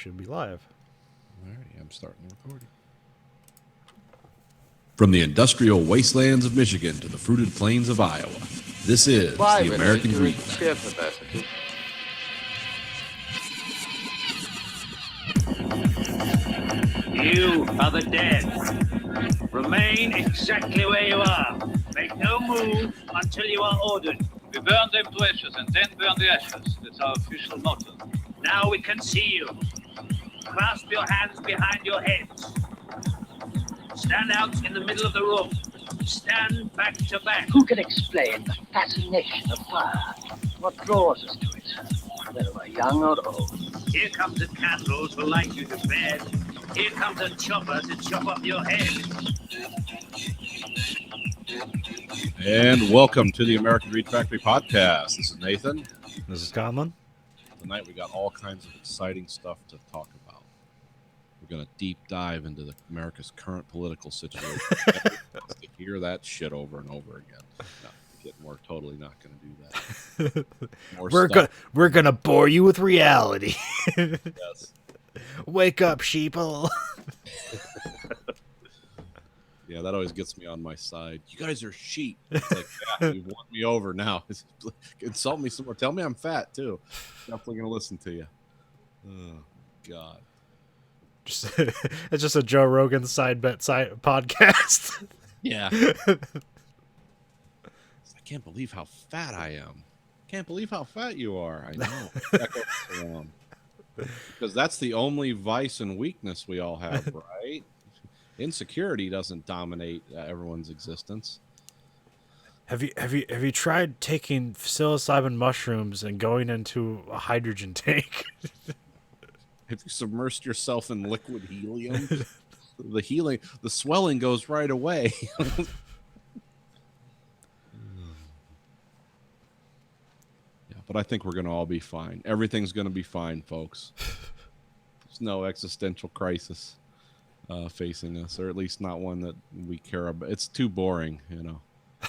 should be live. Alrighty, I'm starting the recording. From the industrial wastelands of Michigan to the fruited plains of Iowa, this is the American Read. You are the dead. Remain exactly where you are. Make no move until you are ordered. We burn them to ashes and then burn the ashes. That's our official motto. Now we can see you. Clasp your hands behind your heads. Stand out in the middle of the room. Stand back to back. Who can explain the fascination of fire? What draws us to it, whether we're young or old? Here comes a candle to light you to bed. Here comes a chopper to chop off your head. And welcome to the American Read Factory podcast. This is Nathan. This is Conlon. Tonight we got all kinds of exciting stuff to talk about. We're going to deep dive into America's current political situation. Everyone wants to hear that shit over and over again. No, we're totally not going to do that. We're gonna bore you with reality. Yes. Wake up, sheeple. Yeah, that always gets me on my side. You guys are sheep. It's like, yeah, you've won me over now. Insult me some more. Tell me I'm fat, too. Definitely going to listen to you. Oh, God. It's just a Joe Rogan side podcast. Yeah. I can't believe how fat I am. Can't believe how fat you are. I know. Because that's the only vice and weakness we all have, right? Insecurity doesn't dominate everyone's existence. Have you tried taking psilocybin mushrooms and going into a hydrogen tank? Have you submersed yourself in liquid helium? The swelling goes right away. Yeah, but I think we're going to all be fine. Everything's going to be fine, folks. There's no existential crisis facing us, or at least not one that we care about. It's too boring, you know.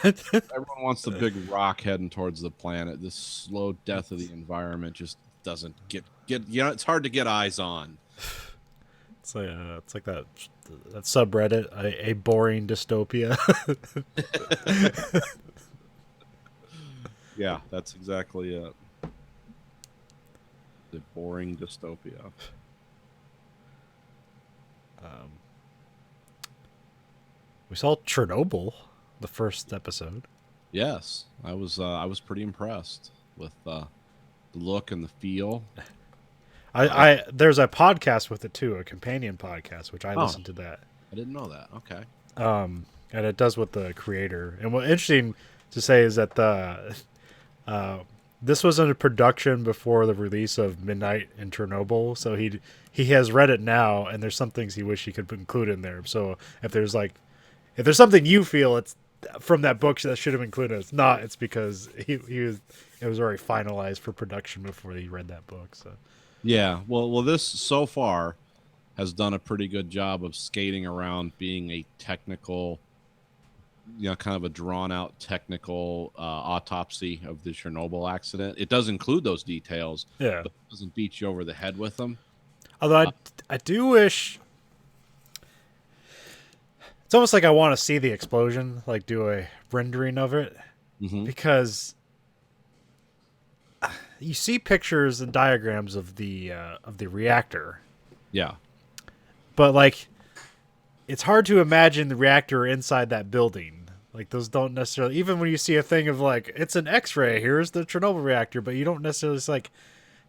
Everyone wants the big rock heading towards the planet. This slow death of the environment just doesn't get it's hard to get eyes on. It's like that subreddit, a boring dystopia. Yeah, that's exactly it. The boring dystopia. We saw Chernobyl, the first episode. Yes, I was pretty impressed with the look and the feel. There's a podcast with it too, a companion podcast, which I listened to that. I didn't know that. Okay. And it does with the creator. And what's interesting to say is that this was in production before the release of Midnight in Chernobyl, so he has read it now, and there's some things he wish he could include in there. So if there's something you feel it's from that book that should have included, it's not. It's because it was already finalized for production before he read that book. So yeah, well, this so far has done a pretty good job of skating around being a technical, kind of a drawn-out technical autopsy of the Chernobyl accident. It does include those details, yeah, but it doesn't beat you over the head with them. Although I do wish... It's almost like I want to see the explosion, like do a rendering of it, because you see pictures and diagrams of the reactor. Yeah. But, like, it's hard to imagine the reactor inside that building. Like, those don't necessarily... Even when you see a thing of, like, it's an X-ray, here's the Chernobyl reactor, but you don't necessarily... It's like,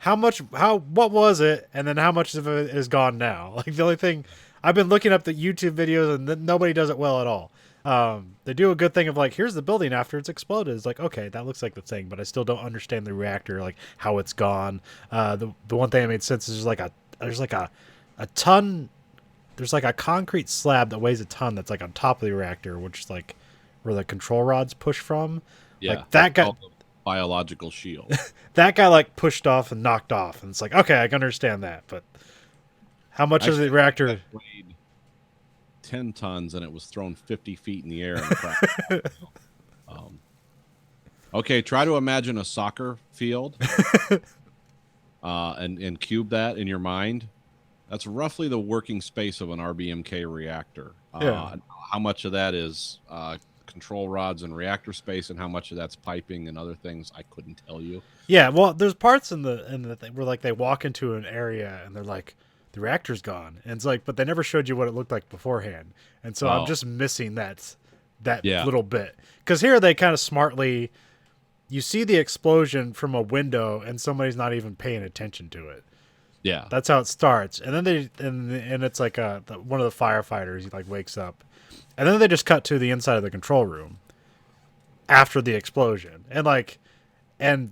what was it, and then how much of it is gone now? Like, the only thing... I've been looking up the YouTube videos, and nobody does it well at all. They do a good thing of, like, here's the building after it's exploded. It's like, okay, that looks like the thing, but I still don't understand the reactor, like, how it's gone. The one thing that made sense is there's a ton... There's like a concrete slab that weighs a ton that's like on top of the reactor, which is like where the control rods push from. Yeah, like that guy, biological shield. That guy like pushed off and knocked off, and it's like, okay, I can understand that, but how much of the reactor weighed 10 tons and it was thrown 50 feet in the air and cracked. Okay, try to imagine a soccer field and cube that in your mind. That's roughly the working space of an RBMK reactor. Yeah. How much of that is control rods and reactor space, and how much of that's piping and other things, I couldn't tell you. Yeah, well, there's parts in the thing where like they walk into an area and they're like, the reactor's gone, and it's like, but they never showed you what it looked like beforehand, and so I'm Oh. just missing that Yeah. little bit, because here they kind of smartly, you see the explosion from a window and somebody's not even paying attention to it. Yeah. That's how it starts, and then and it's like one of the firefighters, he like wakes up, and then they just cut to the inside of the control room after the explosion, and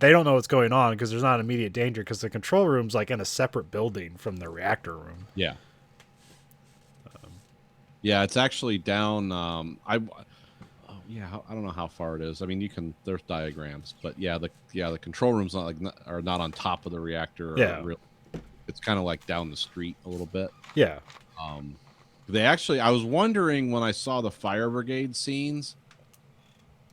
they don't know what's going on because there's not immediate danger because the control room's like in a separate building from the reactor room. Yeah. Yeah, it's actually down. I don't know how far it is. I mean, there's diagrams, but the control room's not on top of the reactor. Yeah. It's kind of like down the street a little bit. Yeah. I was wondering when I saw the fire brigade scenes,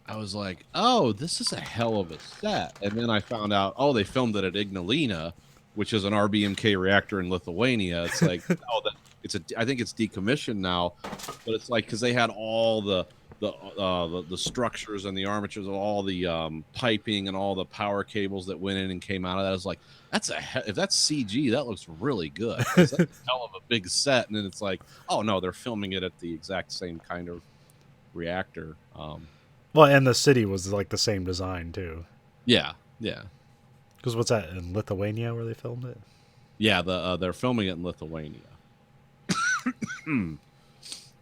I was like, oh, this is a hell of a set. And then I found out, oh, they filmed it at Ignalina, which is an RBMK reactor in Lithuania. It's like, I think it's decommissioned now, but it's like, because they had all the structures and the armatures of all the piping and all the power cables that went in and came out of that. I was like, if that's CG, that looks really good. 'Cause that's a hell of a big set. And then it's like, oh no, they're filming it at the exact same kind of reactor. Well, and the city was like the same design too. Yeah. Because what's that, in Lithuania where they filmed it? Yeah, they're filming it in Lithuania.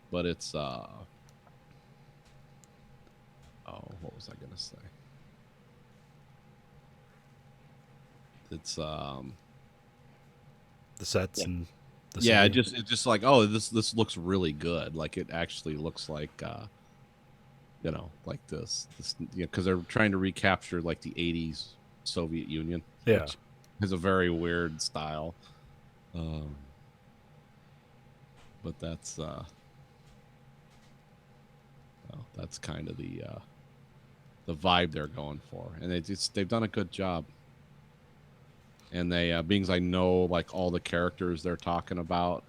But it's what was I gonna say? It's The sets and the yeah, city. it's just like, oh, this looks really good. Like it actually looks like like this because they're trying to recapture like the 80s Soviet Union. Yeah. Which is a very weird style. But that's kind of the vibe they're going for, and they've done a good job. And they being as I know like all the characters they're talking about,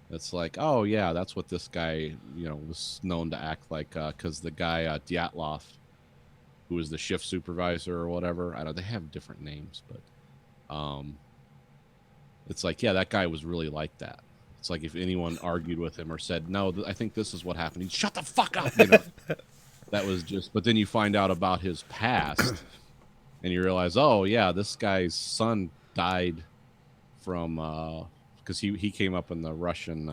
it's like, oh yeah, that's what this guy was known to act like, because the guy Dyatlov, who was the shift supervisor or whatever, I don't, they have different names, but it's like, yeah, that guy was really like that. It's like if anyone argued with him or said, no, I think this is what happened, he'd shut the fuck up. That was just, but then you find out about his past and you realize, oh yeah, this guy's son died from, because he came up in the Russian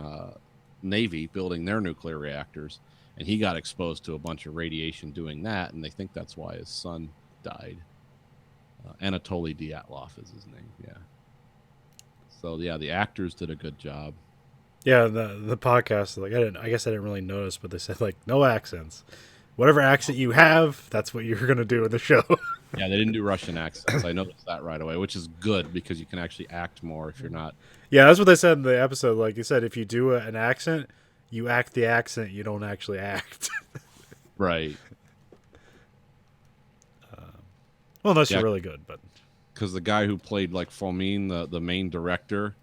Navy building their nuclear reactors, and he got exposed to a bunch of radiation doing that, and they think that's why his son died. Anatoly Dyatlov is his name, yeah. So yeah, the actors did a good job. Yeah, the podcast, like I guess I didn't really notice, but they said like no accents. Whatever accent you have, that's what you're gonna do in the show. Yeah, they didn't do Russian accents. I noticed that right away, which is good because you can actually act more if you're not. Yeah, that's what they said in the episode. Like you said, if you do an accent, you act the accent. You don't actually act. Right. Well, unless you're really good, but because the guy who played like Fomin, the main director,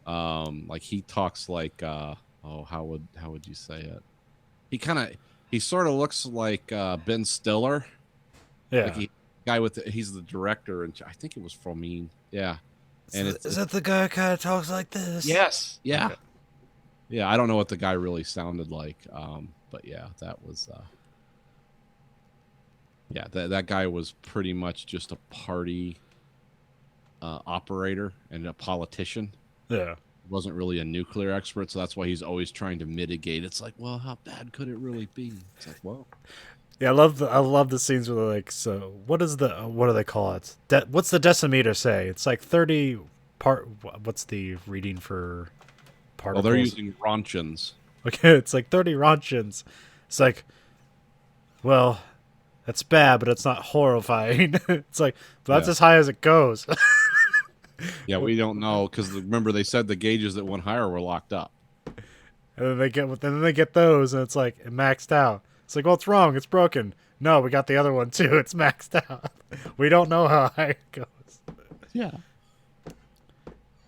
like he talks like how would you say it? He sort of looks like Ben Stiller. yeah. Like he's the director, and I think it was Fomin. Yeah. And is that the guy who kind of talks like this? Yes. Yeah. Okay. Yeah. I don't know what the guy really sounded like, but yeah, that was. Yeah, that guy was pretty much just a party operator and a politician. Yeah. Wasn't really a nuclear expert, so that's why he's always trying to mitigate. It's like, well, how bad could it really be? It's like, well, Yeah, I love the scenes where they're like, so what do they call it? What's the decimeter say? It's like 30 part. What's the reading for particles? well, they're using Ronchins. Okay, it's like 30 Ronchins. It's like, well, that's bad, but it's not horrifying. It's like, but that's Yeah. as high as it goes. Yeah, we don't know because remember they said the gauges that went higher were locked up. And then they get those, and it's like it maxed out. It's like, well, it's wrong. It's broken. No, we got the other one too. It's maxed out. We don't know how high it goes. Yeah.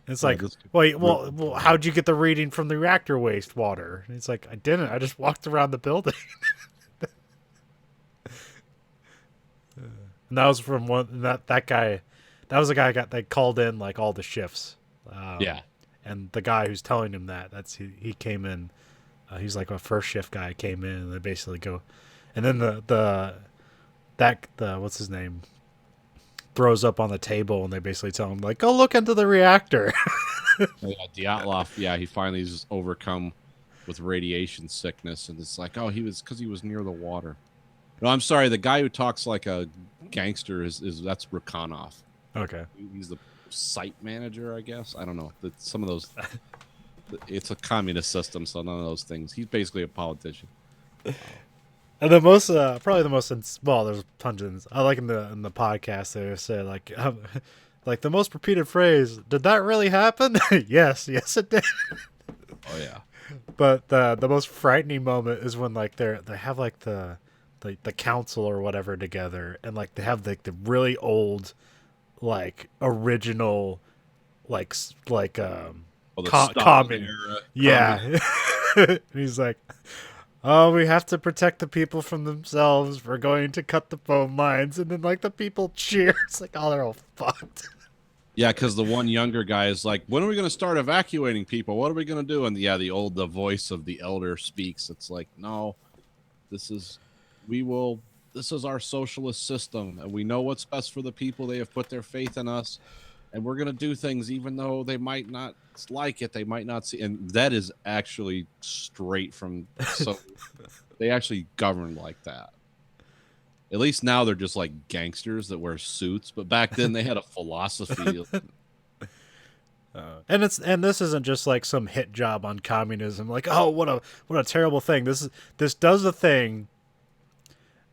It's Yeah, like, this- well, how'd you get the reading from the reactor wastewater? And it's like, I didn't. I just walked around the building. And that was from that guy. That was the guy that called in like all the shifts. Yeah. And the guy who's telling him that's he came in. He's like a first shift guy came in, and they basically go, and then the what's his name throws up on the table, and they basically tell him like, go look into the reactor. Yeah, Dyatlov, yeah, he finally is just overcome with radiation sickness, and it's like, oh, because he was near the water. No, I'm sorry, the guy who talks like a gangster is that's Rakhanov. Okay. He's the site manager, I guess. I don't know. Some of those, it's a communist system, so none of those things. He's basically a politician. And the most, probably the most, well, there's tons. I like in the podcast they say like the most repeated phrase. Did that really happen? yes, it did. Oh yeah. But the most frightening moment is when like they have like the council or whatever together, and like they have like the really old, like original, like Oh, the Co- Stalin common. era. yeah. And he's like, oh, we have to protect the people from themselves. We're going to cut the phone lines, and then like the people cheer. It's like, oh, they're all fucked. Yeah, because the one younger guy is like, when are we going to start evacuating people? What are we going to do? And yeah, the voice of the elder speaks. It's like, no, this is our socialist system, and we know what's best for the people. They have put their faith in us, and we're going to do things even though they might not like it. They might not see. And that is actually straight from, so they actually govern like that. At least now they're just like gangsters that wear suits, but back then they had a philosophy. And this isn't just like some hit job on communism. Like, oh, what a terrible thing. This does a thing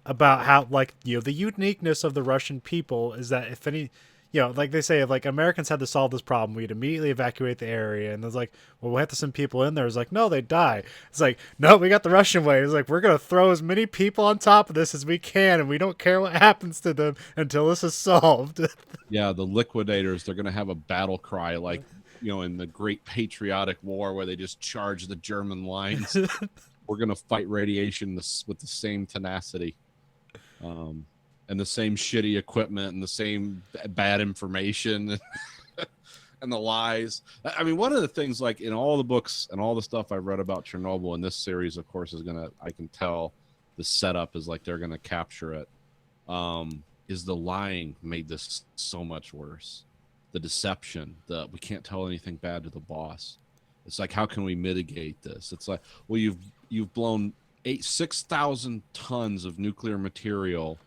about how, like, you know, the uniqueness of the Russian people is that if any, you know, like they say, if like Americans had to solve this problem, we'd immediately evacuate the area. And it's like, well, we have to send people in there. It's like, no, they die. It's like, no, we got the Russian way. It's like, we're going to throw as many people on top of this as we can, and we don't care what happens to them until this is solved. Yeah, the liquidators, they're going to have a battle cry like, you know, in the Great Patriotic War where they just charge the German lines. We're going to fight radiation with the same tenacity. And the same shitty equipment and the same bad information and the lies. I mean, one of the things, like in all the books and all the stuff I've read about Chernobyl, and this series, of course, I can tell the setup is like they're going to capture it, is the lying made this so much worse. The deception, we can't tell anything bad to the boss. It's like, how can we mitigate this? It's like, well, you've blown 6,000 tons of nuclear material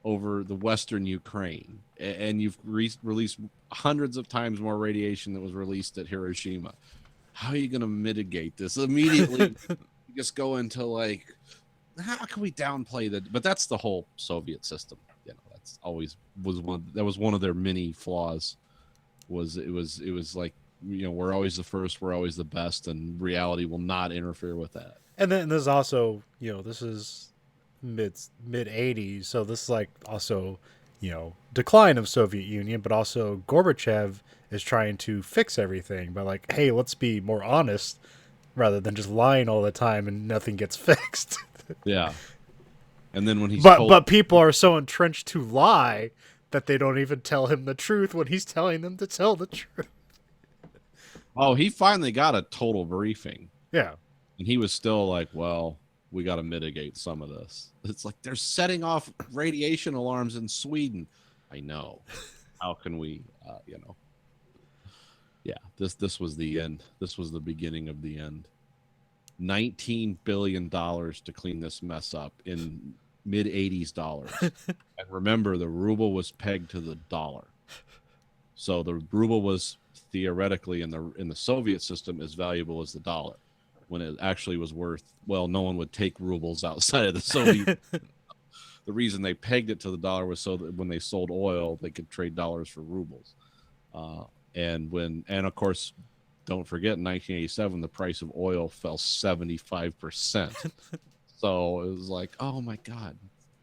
over the Western Ukraine, and you've released hundreds of times more radiation that was released at Hiroshima. How are you going to mitigate this? Immediately, you just go into like, how can we downplay that? But that's the whole Soviet system. You know, that's always was one of their many flaws. It was like, you know, we're always the first, we're always the best, and reality will not interfere with that. And then there's also, you know, this is mid 80s, so this is like also, you know, decline of Soviet Union, but also Gorbachev is trying to fix everything by like, hey, let's be more honest rather than just lying all the time and nothing gets fixed. Yeah. And then when he's but people are so entrenched to lie that they don't even tell him the truth when he's telling them to tell the truth. Oh, he finally got a total briefing. Yeah. And he was still like, well, we got to mitigate some of this. It's like they're setting off radiation alarms in Sweden. I know. How can we, you know? Yeah, this was the end. This was the beginning of the end. $19 billion to clean this mess up in mid 80s dollars. And remember, the ruble was pegged to the dollar. So the ruble was theoretically in the Soviet system as valuable as the dollar, when it actually was worth, well, no one would take rubles outside of the Soviet. The reason they pegged it to the dollar was so that when they sold oil, they could trade dollars for rubles. And of course, don't forget, in 1987, the price of oil fell 75%. So it was like, oh my God,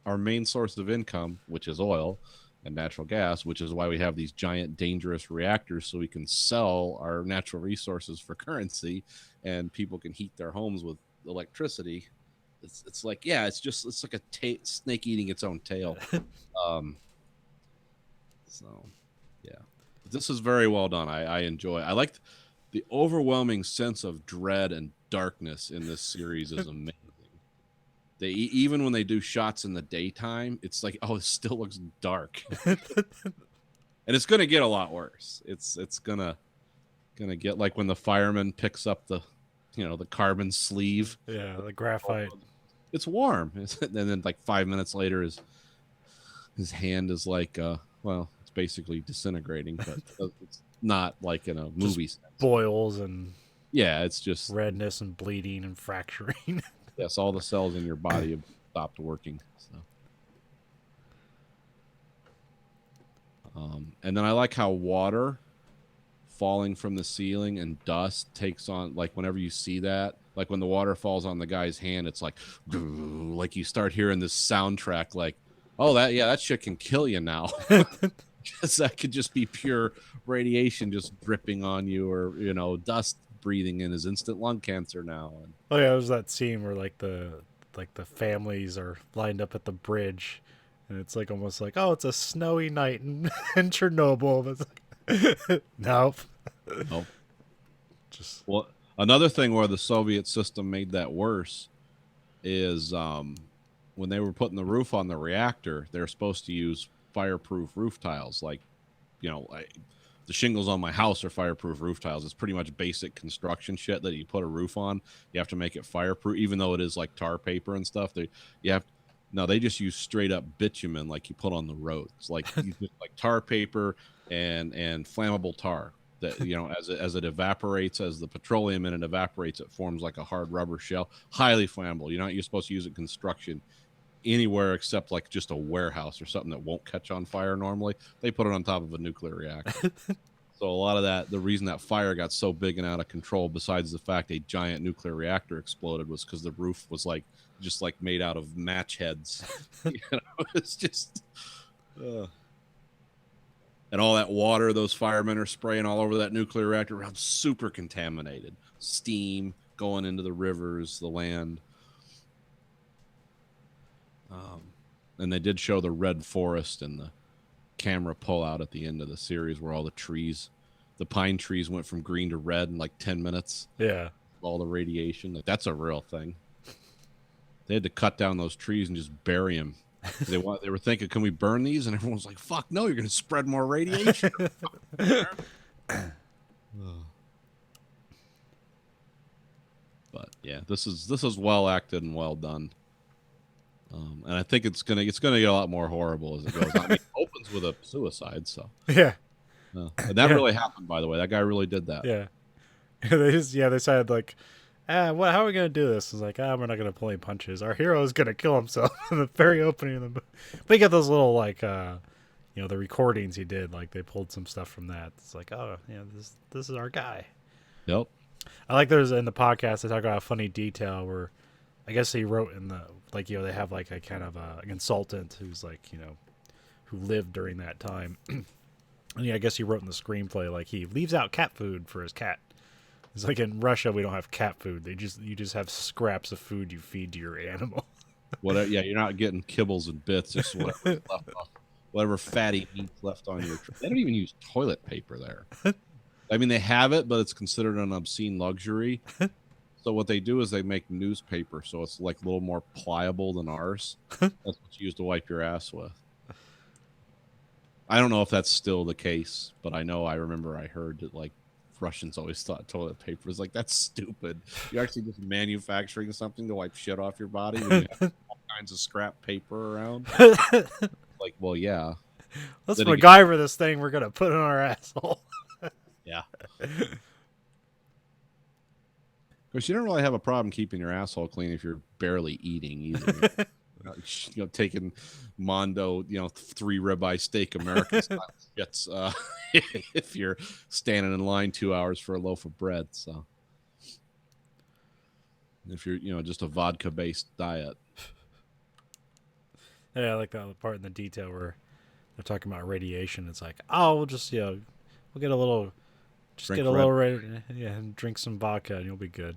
our main source of income, which is oil, and natural gas, which is why we have these giant dangerous reactors so we can sell our natural resources for currency and people can heat their homes with electricity. It's like, yeah, it's like a snake eating its own tail. So yeah, this is very well done. I enjoy. I like the overwhelming sense of dread and darkness in this series is amazing. They even when they do shots in the daytime, it's like, oh, it still looks dark, and it's gonna get a lot worse. It's gonna get like when the fireman picks up the carbon sleeve. Yeah, the graphite. It's warm, and then like 5 minutes later, his hand is like, well, it's basically disintegrating, but it's not like in a movie sense. Boils and Yeah, it's just redness and bleeding and fracturing. yes, all the cells in your body have stopped working. So, and then I like how water falling from the ceiling and dust takes on, like whenever you see that, like when the water falls on the guy's hand, it's like you start hearing this soundtrack, like, oh, that shit can kill you now. Because that could just be pure radiation just dripping on you, or dust breathing in is instant lung cancer now. And Oh yeah, there's that scene where like the families are lined up at the bridge, and it's like almost like, oh, it's a snowy night in, in Chernobyl. But it's like, nope. Nope. Just Well, another thing where the Soviet system made that worse is when they were putting the roof on the reactor, they're supposed to use fireproof roof tiles. Like, the shingles on my house are fireproof roof tiles. It's pretty much basic construction shit that you put a roof on. You have to make it fireproof, even though it is like tar paper and stuff. They just use straight up bitumen like you put on the roads, like you just like tar paper and flammable tar that as it evaporates, as the petroleum in it evaporates, it forms like a hard rubber shell, highly flammable. You're supposed to use it in construction anywhere except like just a warehouse or something that won't catch on fire normally. They put it on top of a nuclear reactor. So a lot of that, the reason that fire got so big and out of control, besides the fact a giant nuclear reactor exploded, was because the roof was just made out of match heads. It's just and all that water those firemen are spraying all over that nuclear reactor, super contaminated. Steam going into the rivers, the land. And they did show the red forest and the camera pull out at the end of the series where all the pine trees went from green to red in like 10 minutes. yeah. All the radiation. Like, that's a real thing. They had to cut down those trees and just bury them. They were thinking, can we burn these? And everyone was like, fuck no, you're going to spread more radiation. But yeah, this is well acted and well done. And I think it's gonna get a lot more horrible as it goes on. I mean, it opens with a suicide, so Yeah. and that really happened, by the way. That guy really did that. Yeah. They decided like, how are we gonna do this? It's like, we're not gonna pull any punches. Our hero is gonna kill himself in the very opening of the movie. But you get those little like the recordings he did, like they pulled some stuff from that. It's like, oh yeah, this is our guy. Yep. I like there's in the podcast they talk about a funny detail where I guess he wrote in the they have like a kind of a consultant who's like, who lived during that time. And I guess he wrote in the screenplay like he leaves out cat food for his cat. It's like in Russia we don't have cat food. You just have scraps of food you feed to your animal. Whatever. Yeah, you're not getting kibbles and bits. Just whatever left off, whatever fatty meat left on your. They don't even use toilet paper there. I mean, they have it, but it's considered an obscene luxury. So what they do is they make newspaper, so it's like a little more pliable than ours. That's what you use to wipe your ass with. I don't know if that's still the case, but I remember I heard that like Russians always thought toilet paper was like, that's stupid. You're actually just manufacturing something to wipe shit off your body when you have all kinds of scrap paper around. Like, well, yeah. Let's Then MacGyver this thing we're gonna put in our asshole. Yeah. Because you don't really have a problem keeping your asshole clean if you're barely eating either. Taking Mondo, 3 ribeye steak American style shits if you're standing in line 2 hours for a loaf of bread. So if you're, just a vodka based diet. Yeah, I like that part in the detail where they're talking about radiation. It's like, oh, we'll just we'll get a little, just Drink get a Red- little and drink some vodka and you'll be good.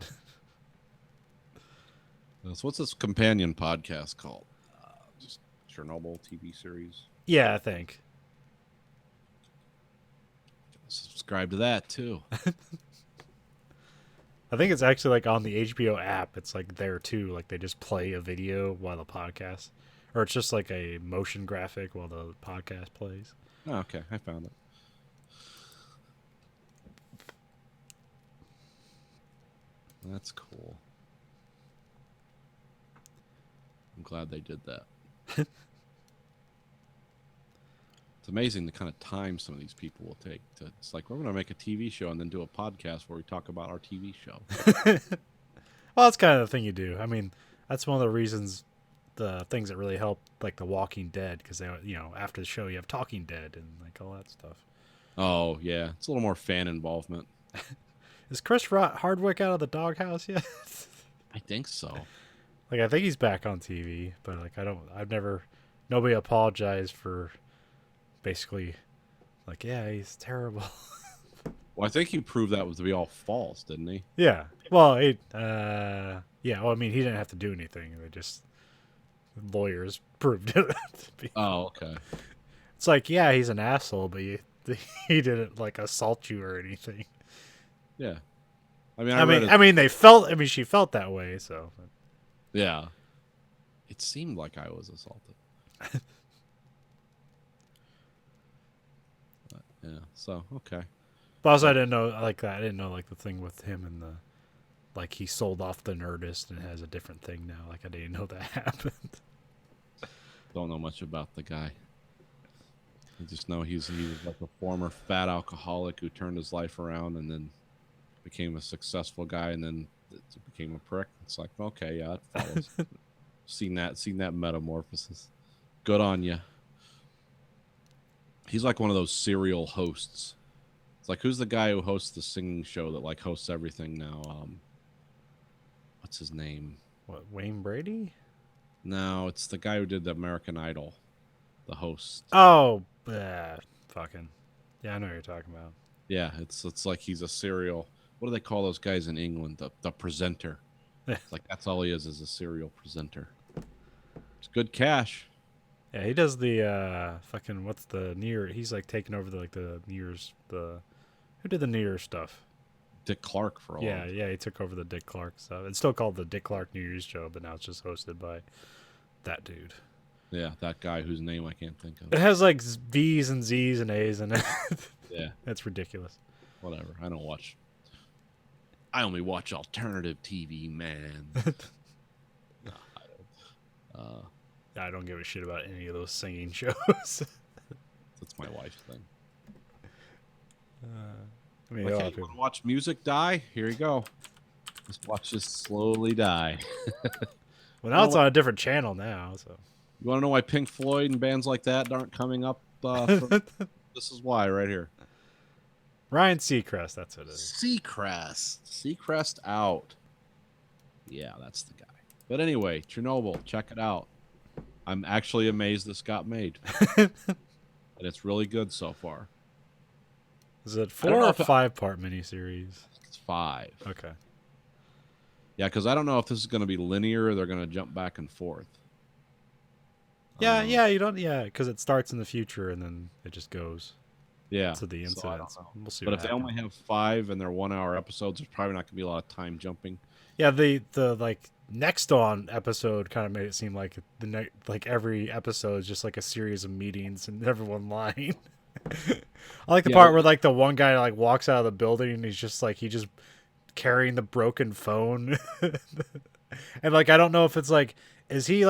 So what's this companion podcast called? Just Chernobyl TV series. Yeah, I think. Subscribe to that too. I think it's actually like on the HBO app. It's like there too. Like they just play a video while the podcast, or it's just like a motion graphic while the podcast plays. Oh, okay, I found it. That's cool. I'm glad they did that. It's amazing the kind of time some of these people will take. It's like, we're going to make a TV show and then do a podcast where we talk about our TV show. Well, that's kind of the thing you do. I mean, that's one of the reasons, the things that really help, like The Walking Dead, because they, after the show you have Talking Dead and like all that stuff. Oh, yeah. It's a little more fan involvement. Is Chris Hardwick out of the doghouse yet? I think so. Like, I think he's back on TV, but like, nobody apologized for basically, like, yeah, he's terrible. Well, I think he proved that was to be all false, didn't he? Yeah. Well, yeah. Well, I mean, he didn't have to do anything. They just, lawyers proved it to be. Oh, okay. It's like, yeah, he's an asshole, but he didn't like assault you or anything. Yeah. She felt that way, so. Yeah. It seemed like I was assaulted. But, yeah. So, okay. But also, I didn't know like that. I didn't know like the thing with him and the, like he sold off the Nerdist and has a different thing now. Like I didn't know that happened. Don't know much about the guy. I just know he was like a former fat alcoholic who turned his life around and then became a successful guy and then became a prick. It's like, okay, yeah, that follows. seen that metamorphosis. Good on you. He's like one of those serial hosts. It's like, who's the guy who hosts the singing show that like hosts everything now? What's his name? What, Wayne Brady? No, it's the guy who did the American Idol, the host. Oh, fucking. Yeah, I know what you're talking about. Yeah, it's like he's a serial. What do they call those guys in England? The presenter. It's like that's all he is a serial presenter. It's good cash. Yeah, he does the fucking what's the New Year? He's like taking over the New Year's who did the New Year's stuff? Dick Clark for a Yeah, he took over the Dick Clark stuff. It's still called the Dick Clark New Year's Show, but now it's just hosted by that dude. Yeah, that guy whose name I can't think It of. has like V's and Z's and A's in it. Yeah, That's ridiculous. whatever. I only watch alternative TV, man. No, I don't. I don't give a shit about any of those singing shows. That's my wife's thing. I mean, Like, a lot hey, of you people. want to watch music die? Here you go. Just watch this slowly die. Well, now it's on a different channel now. So You want to know why Pink Floyd and bands like that aren't coming up? This is why, right here. Ryan Seacrest, that's what it is. Seacrest out. Yeah, that's the guy. But anyway, Chernobyl, check it out. I'm actually amazed this got made. And it's really good so far. Is it I don't 4 know or if it- 5-part miniseries? It's 5. Okay. Yeah, because I don't know if this is going to be linear or they're going to jump back and forth. Yeah, because it starts in the future and then it just goes Yeah. to the so I don't incidents. know. We'll see. But what if they happens. only have 5 and they're 1-hour episodes, there's probably not going to be a lot of time jumping. Yeah, the like next on episode kind of made it seem like like every episode is just like a series of meetings and everyone lying. I like the Yeah. part where like the one guy like walks out of the building and he's just carrying the broken phone. And like I don't know if it's like is he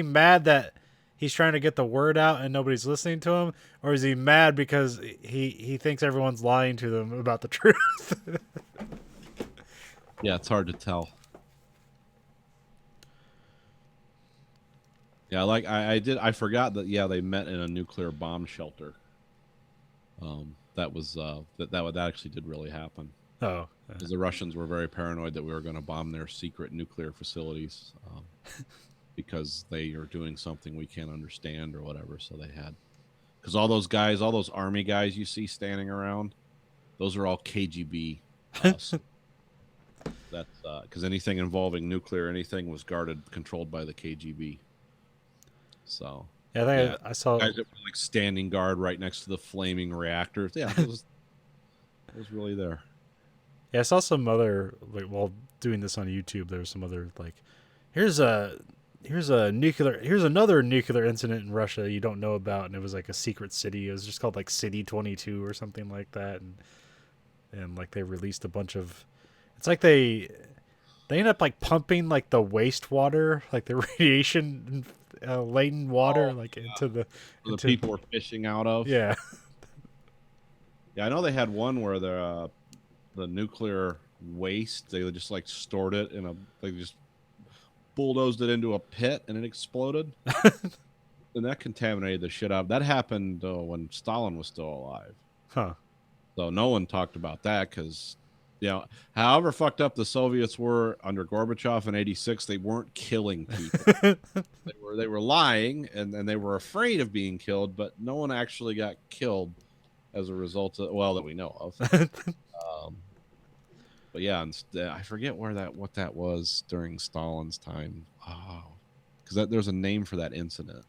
mad that he's trying to get the word out and nobody's listening to him, or is he mad because he thinks everyone's lying to them about the truth? Yeah, it's hard to tell. Yeah, like I forgot that. Yeah, they met in a nuclear bomb shelter. That was that actually did really happen. Oh, Because the Russians were very paranoid that we were going to bomb their secret nuclear facilities because they are doing something we can't understand or whatever. So they had Because all those guys, all those army guys you see standing around, those are all KGB. That's because anything involving nuclear, anything was controlled by the KGB. So Yeah, I think I saw. guys that were like standing guard right next to the flaming reactors. Yeah, it was really there. Yeah, I saw some other like while doing this on YouTube. There was some other like, here's another nuclear incident in Russia you don't know about, and it was like a secret city. It was just called like City 22 or something like that, and like they released a bunch of. It's like they end up like pumping like the wastewater, like the radiation laden water, like into the people were fishing out of. Yeah. Yeah, I know they had one where the nuclear waste, they just like stored it they just bulldozed it into a pit and it exploded. And that contaminated the shit out. That happened when Stalin was still alive. Huh. So no one talked about that because, however fucked up the Soviets were under Gorbachev in '86, they weren't killing people. they were lying and they were afraid of being killed, but no one actually got killed as a result of, that we know of. But yeah, I forget what that was during Stalin's time. Oh, because there's a name for that incident.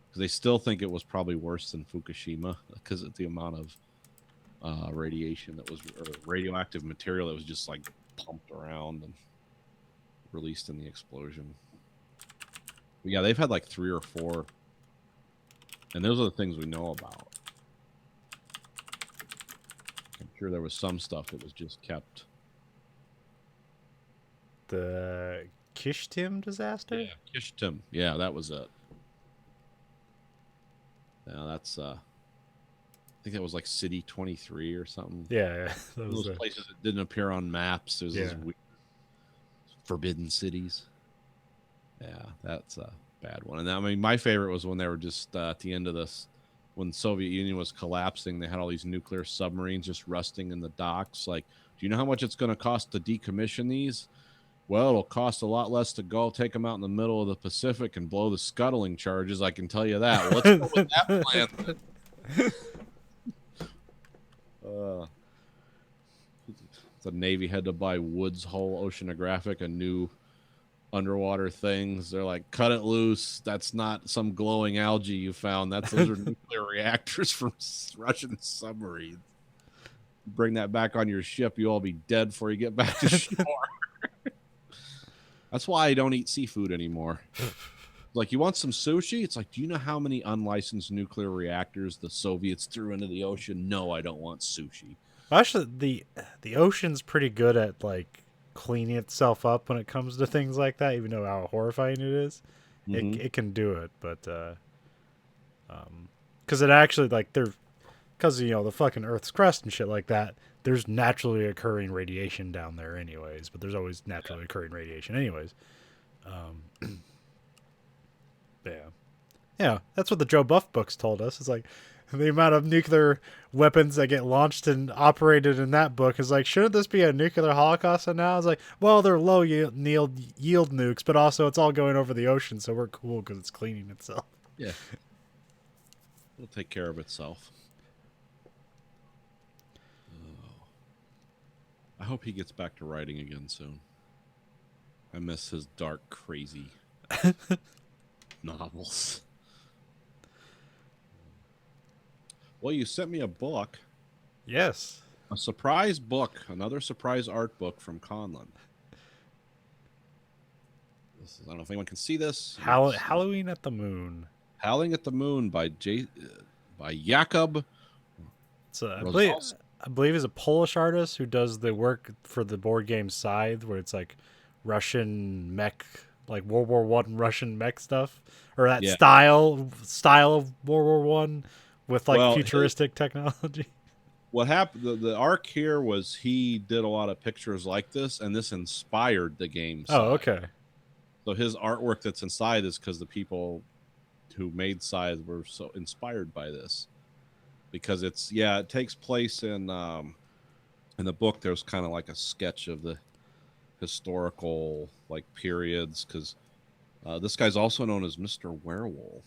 Because they still think it was probably worse than Fukushima because of the amount of radiation that was, or radioactive material that was just like pumped around and released in the explosion. But yeah, they've had like 3 or 4, and those are the things we know about. I'm sure there was some stuff that was just kept. The Kishtim disaster? Yeah, Kishtim. Yeah, that was it. Yeah, that's I think that was like City 23 or something. Yeah. That was those places that didn't appear on maps. There's those weird forbidden cities. Yeah, that's a bad one. And I mean, my favorite was when they were just at the end of this, when the Soviet Union was collapsing, they had all these nuclear submarines just rusting in the docks. Like, do you know how much it's going to cost to decommission these? Well, it'll cost a lot less to go take them out in the middle of the Pacific and blow the scuttling charges. I can tell you that. Well, let's go with that plan. The Navy had to buy Woods Hole Oceanographic, a new underwater things. They're like, cut it loose. That's not some glowing algae you found. Those are nuclear reactors from Russian submarines. Bring that back on your ship, you all be dead before you get back to shore. That's why I don't eat seafood anymore. Like, you want some sushi? It's like, do you know how many unlicensed nuclear reactors the Soviets threw into the ocean? No, I don't want sushi. Actually, the ocean's pretty good at like cleaning itself up when it comes to things like that, even though how horrifying it is. Mm-hmm. It can do it, but because it actually like because the fucking Earth's crust and shit like that, there's naturally occurring radiation down there anyways, but there's always naturally occurring radiation anyways. Yeah, that's what the Joe Buff books told us. It's like the amount of nuclear weapons that get launched and operated in that book is like, shouldn't this be a nuclear holocaust now? It's like, well, they're low yield nukes, but also it's all going over the ocean, so we're cool because it's cleaning itself. Yeah. It'll take care of itself. I hope he gets back to writing again soon. I miss his dark, crazy novels. Well, you sent me a book. Yes. A surprise book. Another surprise art book from Conlon. I don't know if anyone can see this. Halloween at the Moon. Howling at the Moon by Jakub. I believe he's a Polish artist who does the work for the board game Scythe, where it's like Russian mech, like World War I Russian mech stuff, or that style of World War I with like futuristic technology. What happened? The arc here was he did a lot of pictures like this, and this inspired the game. Scythe. Oh, okay. So his artwork that's inside is because the people who made Scythe were so inspired by this. Because it takes place in the book. There's kind of like a sketch of the historical like periods. Because this guy's also known as Mr. Werewolf.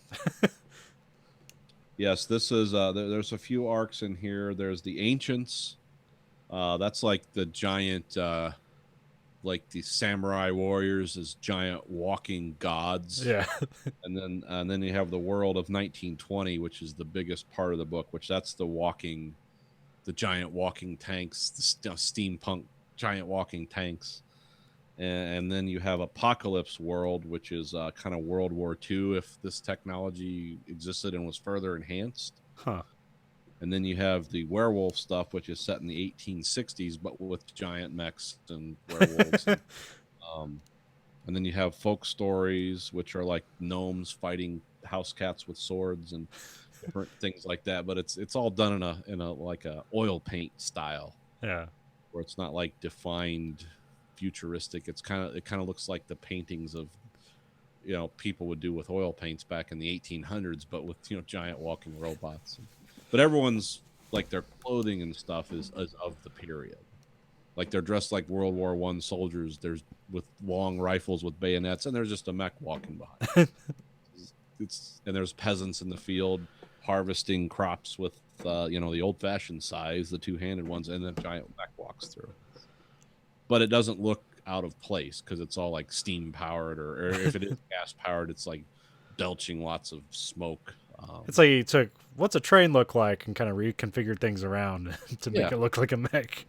Yes, this is. There's a few arcs in here. There's the Ancients. That's like the giant, like the samurai warriors as giant walking gods. Yeah. And then you have the world of 1920, which is the biggest part of the book. Which that's the giant walking tanks, the steampunk giant walking tanks. And then you have Apocalypse World, which is kind of World War II if this technology existed and was further enhanced. Huh. And then you have the werewolf stuff, which is set in the 1860s, but with giant mechs and werewolves. And then you have folk stories, which are like gnomes fighting house cats with swords and different things like that. But it's all done in a like a oil paint style, Yeah. where it's not like defined futuristic. It kind of looks like the paintings of people would do with oil paints back in the 1800s, but with giant walking robots. But everyone's like their clothing and stuff is of the period. Like they're dressed like World War I soldiers. There's with long rifles with bayonets, and there's just a mech walking behind. And there's peasants in the field harvesting crops with the old-fashioned size, the two-handed ones, and then giant mech walks through. But it doesn't look out of place because it's all like steam powered, or if it is gas powered, it's like belching lots of smoke. It's like you took what's a train look like and kind of reconfigured things around to make it look like a mech.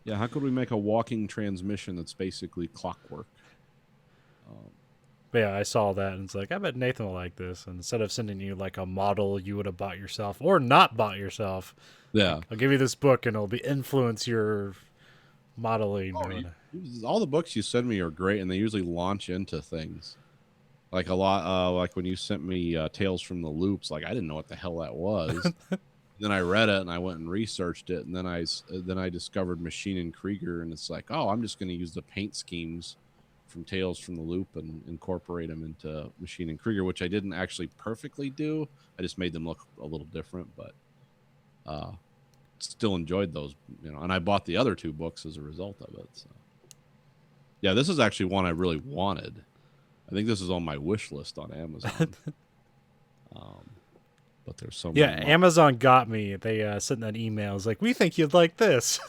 Yeah, how could we make a walking transmission that's basically clockwork? But yeah, I saw that and it's like, I bet Nathan will like this. And instead of sending you like a model you would have bought yourself or not bought yourself, Yeah, I'll give you this book and it'll be influence your modeling. all the books you send me are great, and they usually launch into things. Like a lot, like when you sent me Tales from the Loops, like I didn't know what the hell that was. Then I read it and I went and researched it, and then I discovered Machine and Krieger, and it's like, oh, I'm just going to use the paint schemes from Tales from the Loop and incorporate them into Machine and Krieger, which I didn't actually perfectly do. I just made them look a little different, but still enjoyed those, and I bought the other two books as a result of it. So. Yeah, this is actually one I really wanted. I think this is on my wish list on Amazon. But there's so Yeah, many. Amazon got me. They sent that email. It's like, we think you'd like this.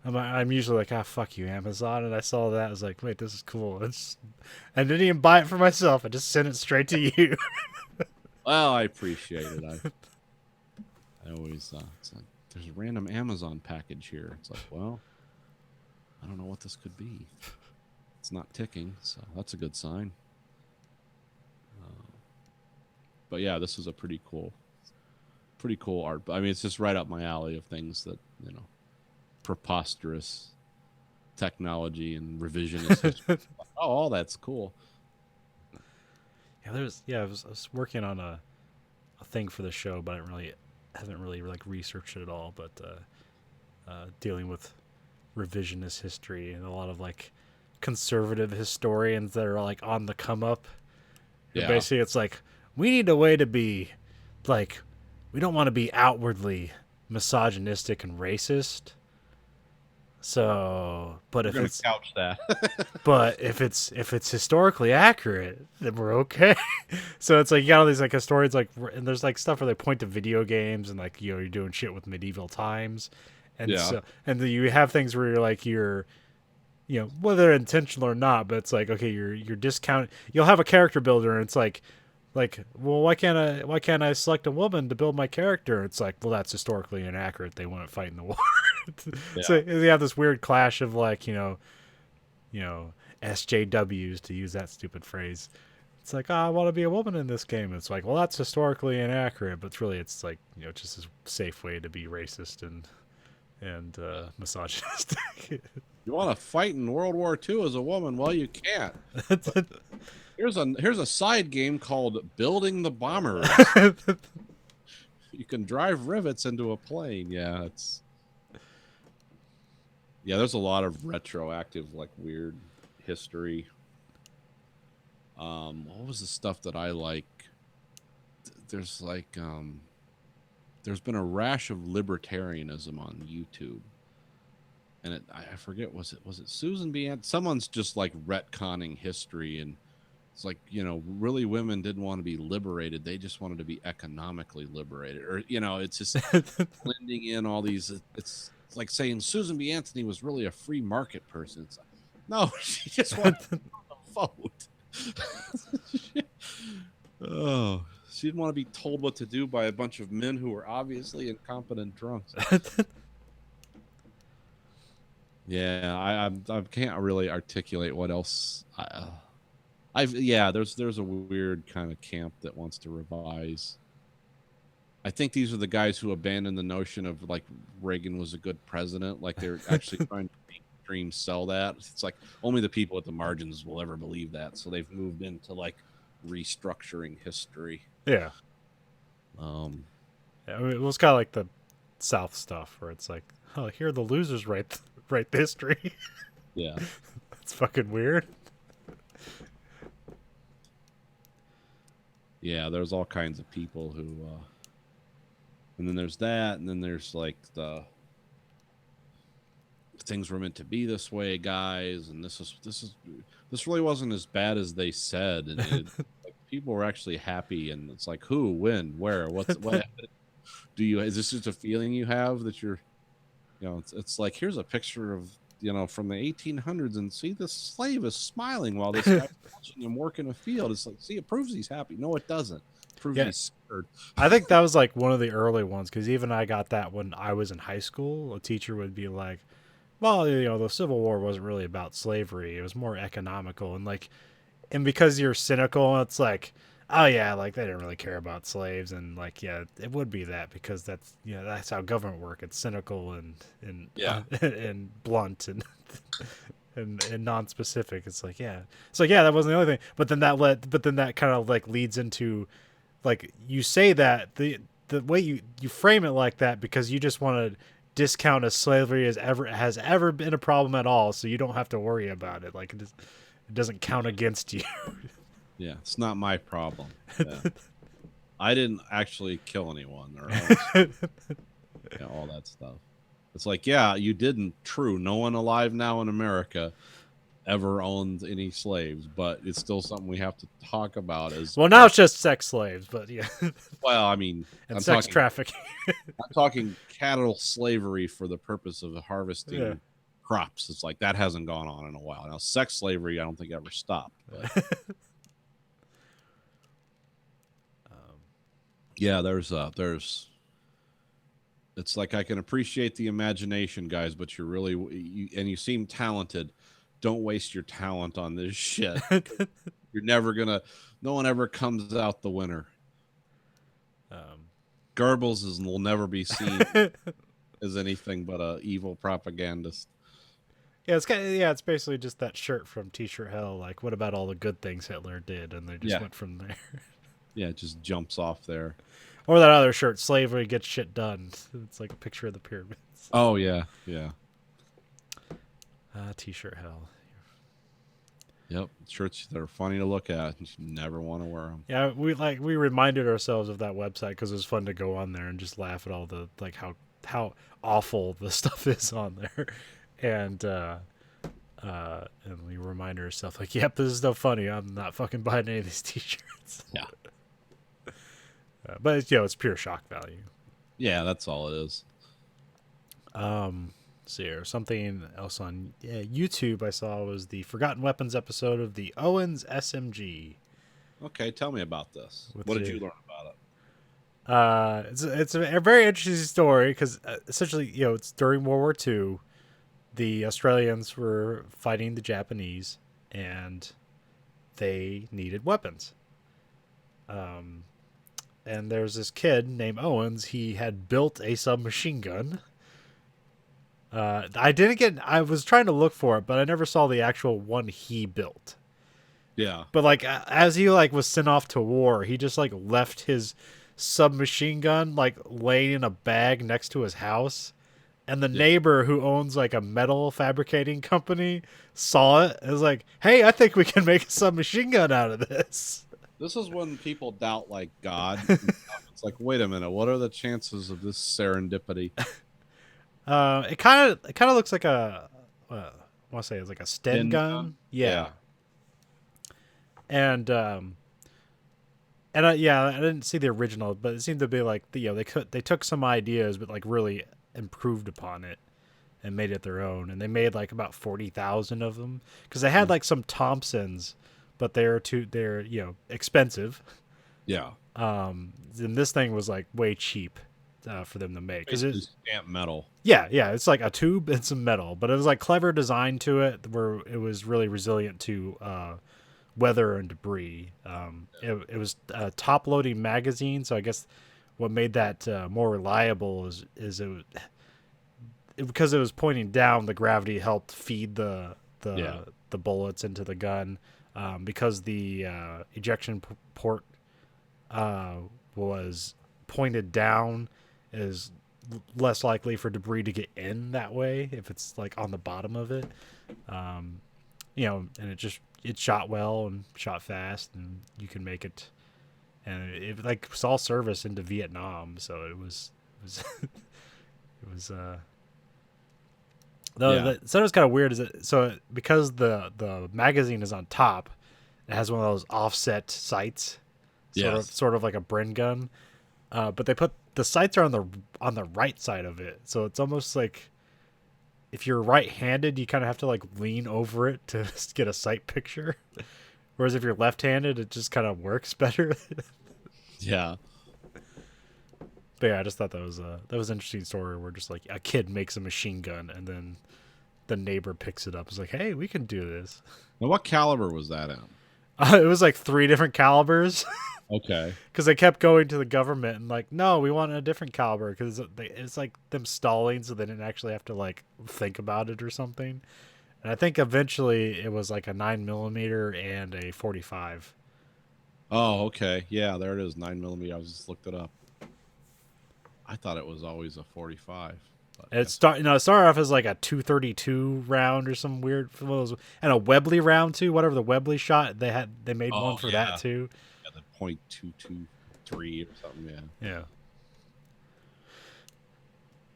I'm usually like, fuck you, Amazon. And I saw that. I was like, wait, this is cool. I didn't even buy it for myself. I just sent it straight to you. Well, I appreciate it. I always it's like there's a random Amazon package here. It's like, well, I don't know what this could be. It's not ticking, so that's a good sign. But yeah, this is a pretty cool art. I mean, it's just right up my alley of things that preposterous technology and revisionist history. Oh, all that's cool. I was working on a thing for the show, but I haven't really like researched it at all. But dealing with revisionist history and a lot of like conservative historians that are like on the come up. Yeah. Basically, it's like we need a way to be like we don't want to be outwardly misogynistic and racist. So, but if it's couch that. but if it's historically accurate, then we're okay. So it's like you got all these like historians like, and there's like stuff where they point to video games and like you're doing shit with medieval times, and and then you have things where you're whether intentional or not, but it's like okay, you're discount. You'll have a character builder and it's like well, why can't I select a woman to build my character? It's like, well, that's historically inaccurate. They wouldn't fight in the war. So they have this weird clash of like SJWs, to use that stupid phrase. It's like, I want to be a woman in this game. It's like, well, that's historically inaccurate, but it's like just a safe way to be racist and misogynistic. You want to fight in World War II as a woman? Well, you can't. Here's a side game called Building the Bomber. You can drive rivets into a plane. Yeah, there's a lot of retroactive, like weird history. What was the stuff that I like? There's like there's been a rash of libertarianism on YouTube. And I forget, was it Susan B. Someone's just like retconning history and It's like, really women didn't want to be liberated. They just wanted to be economically liberated. Or, it's just blending in all these. It's like saying Susan B. Anthony was really a free market person. It's like, no, she just wanted to vote. Oh, she didn't want to be told what to do by a bunch of men who were obviously incompetent drunks. Yeah, I can't really articulate what else. There's a weird kind of camp that wants to revise. I think these are the guys who abandoned the notion of like Reagan was a good president. Like they're actually trying to mainstream sell that. It's like only the people at the margins will ever believe that. So they've moved into like restructuring history. Yeah. Yeah, I mean, it was kind of like the South stuff where it's like, oh, here are the losers write the history. Yeah. That's fucking weird. Yeah, there's all kinds of people who and then there's that, and then there's like the things were meant to be this way, guys, and this really wasn't as bad as they said, and like, people were actually happy, and it's like who, when, where, what is this just a feeling you have that you're, it's like here's a picture of from the 1800s, and see this slave is smiling while this guy's watching him work in a field. It's like, see, it proves he's happy. No, it doesn't. It proves he's scared. I think that was like one of the early ones, because even I got that when I was in high school. A teacher would be like, well, the Civil War wasn't really about slavery. It was more economical. And because you're cynical, it's like, oh yeah, like they didn't really care about slaves. And like, yeah, it would be that, because that's how government work. It's cynical and and blunt and non-specific. It's like, yeah. So yeah, that wasn't the only thing. But then that kind of like leads into, like, you say that the way you frame it like that because you just want to discount as slavery has ever been a problem at all, so you don't have to worry about it. Like it doesn't count against you. Yeah, it's not my problem. Yeah. I didn't actually kill anyone or all that stuff. It's like, yeah, you didn't. True, no one alive now in America ever owned any slaves, but it's still something we have to talk about. Well, now it's just sex slaves, but yeah. Well, I mean, and sex trafficking. I'm talking cattle slavery for the purpose of harvesting crops. It's like that hasn't gone on in a while. Now, sex slavery, I don't think ever stopped. But yeah, there's it's like, I can appreciate the imagination, guys, but you're really you seem talented. Don't waste your talent on this shit. You're never gonna. No one ever comes out the winner. Goebbels will never be seen as anything but a evil propagandist. Yeah, it's basically just that shirt from T-shirt Hell. Like, what about all the good things Hitler did? And they just went from there. Yeah, it just jumps off there. Or that other shirt, slavery gets shit done. It's like a picture of the pyramids. Oh yeah. T-shirt Hell. Yep, shirts that are funny to look at. You never want to wear them. Yeah, we reminded ourselves of that website because it was fun to go on there and just laugh at all the like how awful the stuff is on there, and we remind ourselves like, yep, this is stuff funny. I'm not fucking buying any of these T-shirts. Yeah, but it's pure shock value. Yeah, that's all it is. See here, something else on YouTube I saw was the Forgotten Weapons episode of the Owens SMG. Okay, tell me about this. What did you learn about it? It's a very interesting story because essentially, it's during World War II. The Australians were fighting the Japanese, and they needed weapons. And there's this kid named Owens. He had built a submachine gun. I was trying to look for it, but I never saw the actual one he built. Yeah. But like, as he like was sent off to war, he just like left his submachine gun like laying in a bag next to his house. And the neighbor who owns like a metal fabricating company saw it and was like, hey, I think we can make a submachine gun out of this. This is when people doubt like God. It's like, wait a minute, what are the chances of this serendipity? It kind of looks like a I want to say it's like a Sten gun. Yeah. Yeah, I didn't see the original, but it seemed to be like they took some ideas, but like really improved upon it and made it their own. And they made like about 40,000 of them because they had like some Thompsons, but they're expensive. Yeah. And this thing was like way cheap for them to make because It's stamped metal. yeah, it's like a tube and some metal, but it was like clever design to it where it was really resilient to weather and debris. It was a top loading magazine, so I guess what made that more reliable is because it was pointing down, the gravity helped feed the bullets into the gun. Because the ejection port was pointed down, is less likely for debris to get in that way if it's like on the bottom of it. And it shot well and shot fast, and you can make it, and it like saw service into Vietnam, so it was so it was kind of weird. Because the magazine is on top, it has one of those offset sights, sort of like a Bren gun, but they put the sights are on the right side of it, so it's almost like if you're right-handed, you kind of have to like lean over it to get a sight picture, whereas if you're left-handed, it just kind of works better. Yeah. But yeah, I just thought that was an interesting story where just like a kid makes a machine gun and then the neighbor picks it up. It's like, hey, we can do this. Now, what caliber was that in? It was like 3 different calibers Okay. because they kept going to the government and like, no, we want a different caliber because it's like them stalling, so they didn't actually have to like think about it or something. And I think eventually it was like a 9mm and a 45. Oh, okay. Yeah, there it is. 9mm. I just looked it up. I thought it was always a 45. But It started off as like a 232 round or some weird, and a Webley round too. Whatever the Webley shot, they made one for that too. Yeah, the .223 or something. Yeah. Yeah.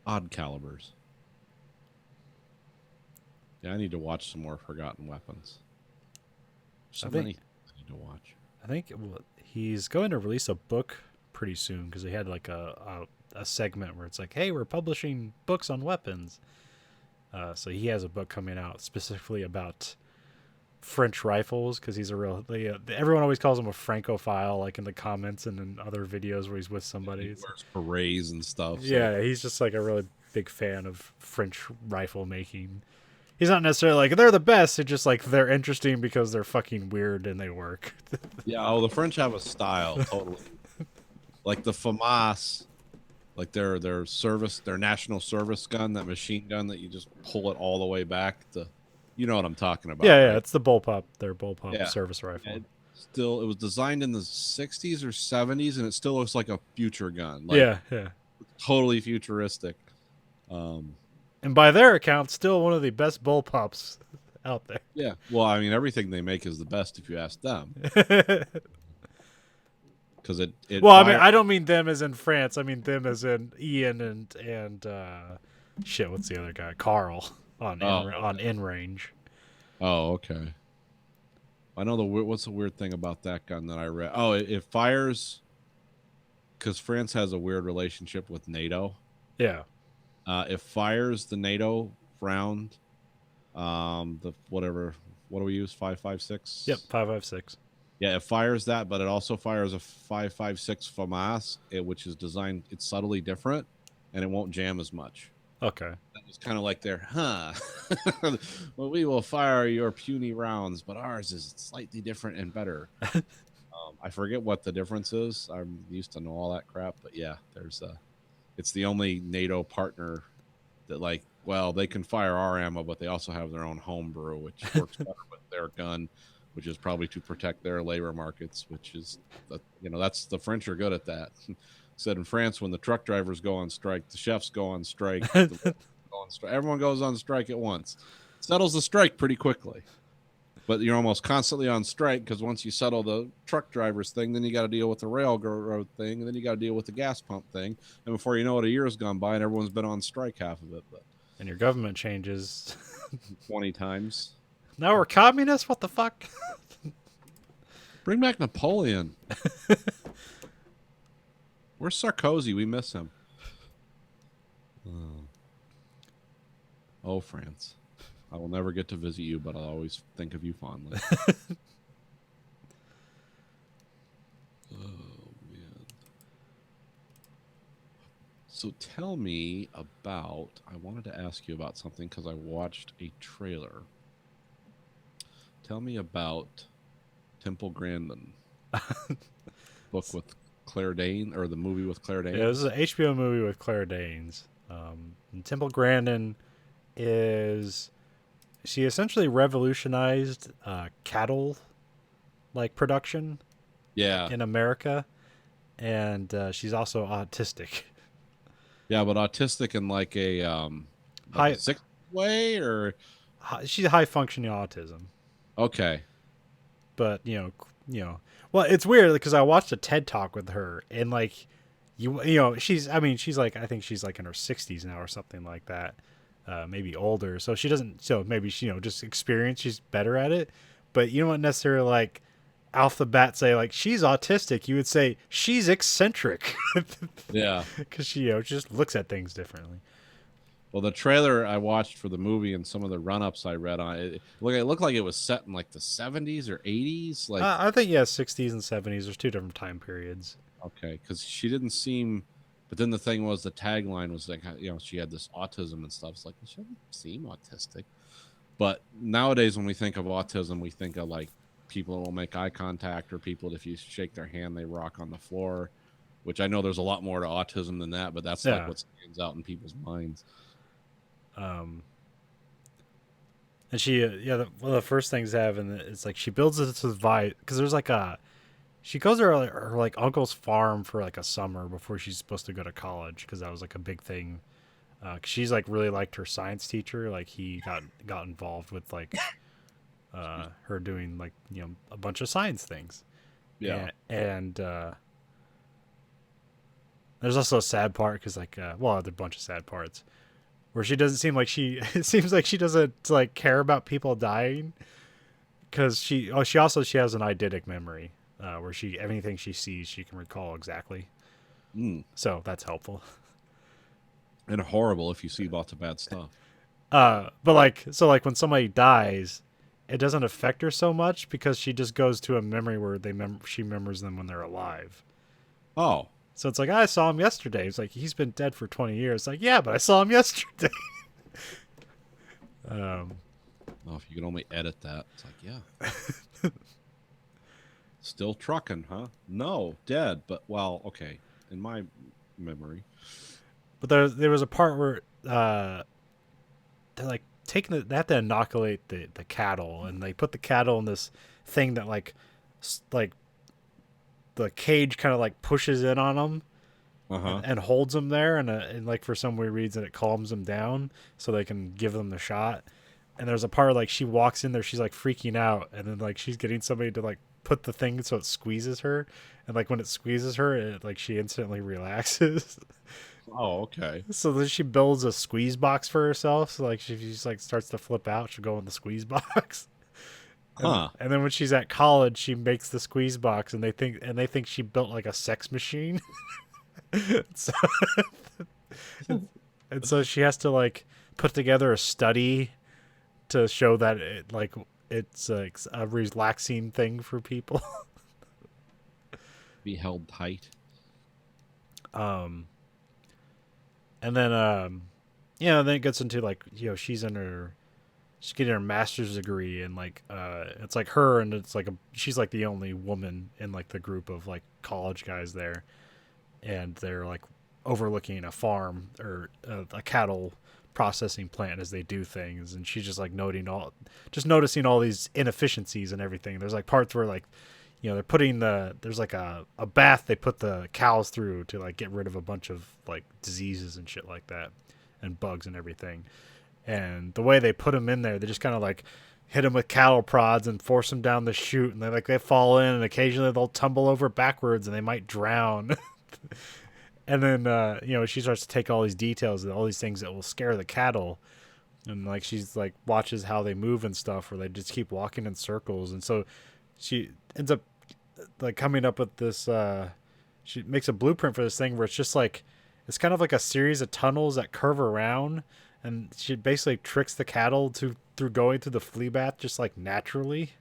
Odd calibers. Yeah, I need to watch some more Forgotten Weapons. So many things I need to watch. I think he's going to release a book pretty soon because they had like a segment where it's like, hey, we're publishing books on weapons. So he has a book coming out specifically about French rifles because he's everyone always calls him a Francophile, like in the comments and in other videos where he's with somebody. He wears berets and stuff. So. Yeah, he's just like a really big fan of French rifle making. He's not necessarily like they're the best. It's just like they're interesting because they're fucking weird and they work. Yeah, the French have a style, totally. Like the FAMAS, like their national service gun, that machine gun that you just pull it all the way back. You know what I'm talking about. Yeah, right? it's the bullpup. Their bullpup service rifle. It was designed in the 60s or 70s, and it still looks like a future gun. Like, yeah. Totally futuristic. And by their account, still one of the best bullpups out there. Yeah. Well, I mean, everything they make is the best if you ask them. Because it well, I mean, I don't mean them as in France. I mean them as in Ian and shit. What's the other guy? Carl on In Range. Oh, okay. I know what's the weird thing about that gun that I read? Oh, it fires because France has a weird relationship with NATO. Yeah. It fires the NATO round. The whatever. What do we use? 5.56. Yep, 5.56. Yeah, it fires that, but it also fires a 5.56 FAMAS, which is designed. It's subtly different, and it won't jam as much. Okay. That was kind of like their, well, we will fire your puny rounds, but ours is slightly different and better. I forget what the difference is. I'm used to know all that crap, but yeah, it's the only NATO partner that they can fire our ammo, but they also have their own homebrew, which works better with their gun, which is probably to protect their labor markets, which is, that's the French are good at that. Said in France, when the truck drivers go on strike, the chefs go on strike, everyone goes on strike at once. Settles the strike pretty quickly. But you're almost constantly on strike because once you settle the truck drivers thing, then you got to deal with the railroad thing, and then you got to deal with the gas pump thing. And before you know it, a year has gone by and everyone's been on strike half of it. But and your government changes 20 times. Now we're communists? What the fuck? Bring back Napoleon. Where's Sarkozy? We miss him. Oh, France. I will never get to visit you, but I'll always think of you fondly. Oh, man. So tell me about... I wanted to ask you about something because I watched a trailer. Tell me about Temple Grandin. Book with Claire Danes, or the movie with Claire Danes? Yeah, this is an HBO movie with Claire Danes. And Temple Grandin is... She essentially revolutionized cattle production Yeah. in America, and she's also autistic. Yeah, but autistic in like a High- a sick way, or She's high functioning autism, okay. but well, it's weird because I watched a TED talk with her, and she's like, I think she's like in her 60s now or something like that. Maybe older, so she doesn't. So maybe she, just experience. She's better at it, but you don't necessarily like off the bat say like she's autistic. You would say she's eccentric, Yeah. because she just looks at things differently. Well, the trailer I watched for the movie and some of the run-ups I read on it looked like it was set in like the 70s or 80s. Like, I think 60s and 70s. There's two different time periods. okay, because she didn't seem. But then the thing was, the tagline was like, she had this autism and stuff. It's like, she doesn't seem autistic. But nowadays, when we think of autism, we think of like people that will make eye contact, or people that if you shake their hand, they rock on the floor. Which I know there's a lot more to autism than that, but that's like what stands out in people's minds. And she, one of the first things to have, and it's like she builds it to survive, because there's like she goes to her like uncle's farm for like a summer before she's supposed to go to college, because that was like a big thing. 'Cause she's like really liked her science teacher, like he got involved with like her doing like a bunch of science things. Yeah. and there's also a sad part, because like there's a bunch of sad parts where she doesn't seem like it seems like she doesn't like care about people dying, because she has an eidetic memory, where anything she sees she can recall exactly. So that's helpful. And horrible if you see lots of bad stuff. But when somebody dies, it doesn't affect her so much, because she just goes to a memory where she remembers them when they're alive. Oh. So it's like, I saw him yesterday. It's like, he's been dead for 20 years. It's like, yeah, but I saw him yesterday. Oh, if you could only edit that. It's like, yeah. Still trucking, huh? No, dead. But, well, okay. In my memory. But there was a part where they're like they have to inoculate the cattle, and they put the cattle in this thing that like the cage kind of like pushes in on them and holds them there, and like for some weird reason it calms them down so they can give them the shot. And there's a part where, like, she walks in there, she's like freaking out, and then like she's getting somebody to like put the thing so it squeezes her, and like when it squeezes her, it like she instantly relaxes. Oh, okay. So then she builds a squeeze box for herself. So like if she just like starts to flip out, she'll go in the squeeze box. And then when she's at college, she makes the squeeze box, and they think she built like a sex machine. So she has to like put together a study to show that it's a relaxing thing for people. Be held tight. And then then it gets into like she's getting her master's degree, and like it's like her, and it's like she's like the only woman in like the group of like college guys there, and they're like overlooking a farm or a cattle processing plant as they do things, and she's just like noticing all these inefficiencies and everything. There's like parts where like they're putting there's like a bath they put the cows through to like get rid of a bunch of like diseases and shit like that, and bugs and everything. And the way they put them in there, they just kind of like hit them with cattle prods and force them down the chute, and they fall in, and occasionally they'll tumble over backwards and they might drown. And then she starts to take all these details and all these things that will scare the cattle, and like she's like watches how they move and stuff, where they just keep walking in circles, and so she ends up like coming up with this. She makes a blueprint for this thing where it's just like it's kind of like a series of tunnels that curve around, and she basically tricks the cattle to through going through the flea bath just like naturally.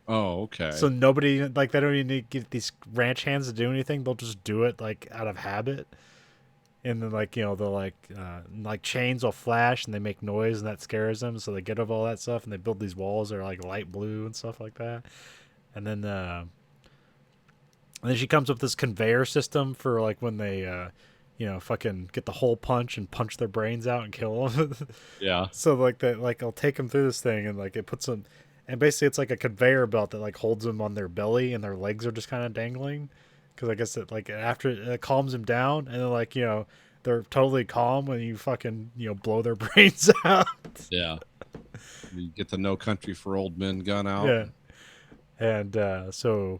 Oh, okay. So nobody like they don't even need to get these ranch hands to do anything. They'll just do it like out of habit. And then like they'll like chains will flash and they make noise and that scares them. So they get over all that stuff and they build these walls that are like light blue and stuff like that. And then she comes up with this conveyor system for like when they fucking get the hole punch and punch their brains out and kill them. Yeah. So like that, like I'll take them through this thing and like it puts them, and basically it's like a conveyor belt that like holds them on their belly and their legs are just kind of dangling, because I guess it like after it calms them down and then like they're totally calm when you fucking blow their brains out. Yeah. You get the No Country for Old Men gun out. Yeah, and so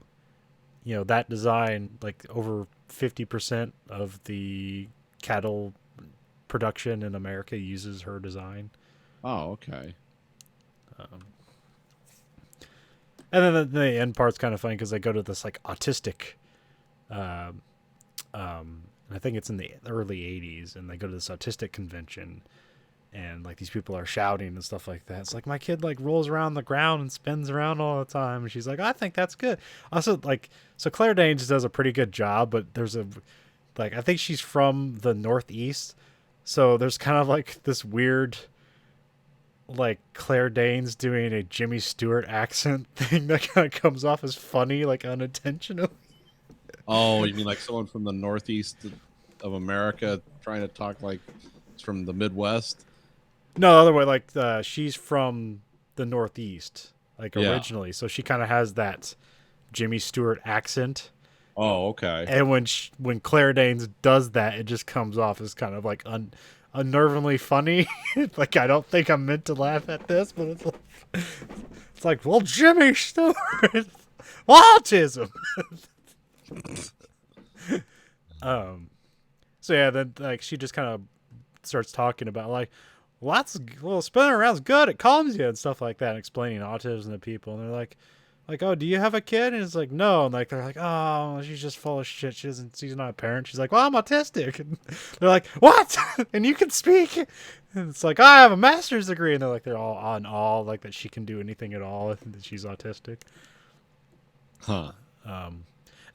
that design, like over 50% of the cattle production in America uses her design. Oh, okay. And then the end part's kind of funny because they go to this like autistic, and I think it's in the early 80s, and they go to this autistic convention, and like these people are shouting and stuff like that. It's like my kid like rolls around the ground and spins around all the time, and she's like, I think that's good. Also, like, so Claire Danes does a pretty good job, but there's I think she's from the Northeast, so there's kind of like this weird, like Claire Danes doing a Jimmy Stewart accent thing that kind of comes off as funny, like unintentionally. Oh, you mean like someone from the Northeast of America trying to talk like it's from the Midwest? No, the other way, like she's from the Northeast, like Yeah. originally, so she kind of has that Jimmy Stewart accent. Oh, okay. And when Claire Danes does that, it just comes off as kind of like unnervingly funny. Like I don't think I'm meant to laugh at this, but it's like well, Jimmy Stewart, autism. So yeah, then like she just kind of starts talking about like spinning around's good, it calms you and stuff like that, and explaining autism to people, and they're like, oh, do you have a kid? And it's like, no. And like they're like, oh, she's just full of shit. She's not a parent. She's like, well, I'm autistic. And they're like, what? And you can speak? And it's like, I have a master's degree. And they're all on all like that she can do anything at all, and that she's autistic. Huh. And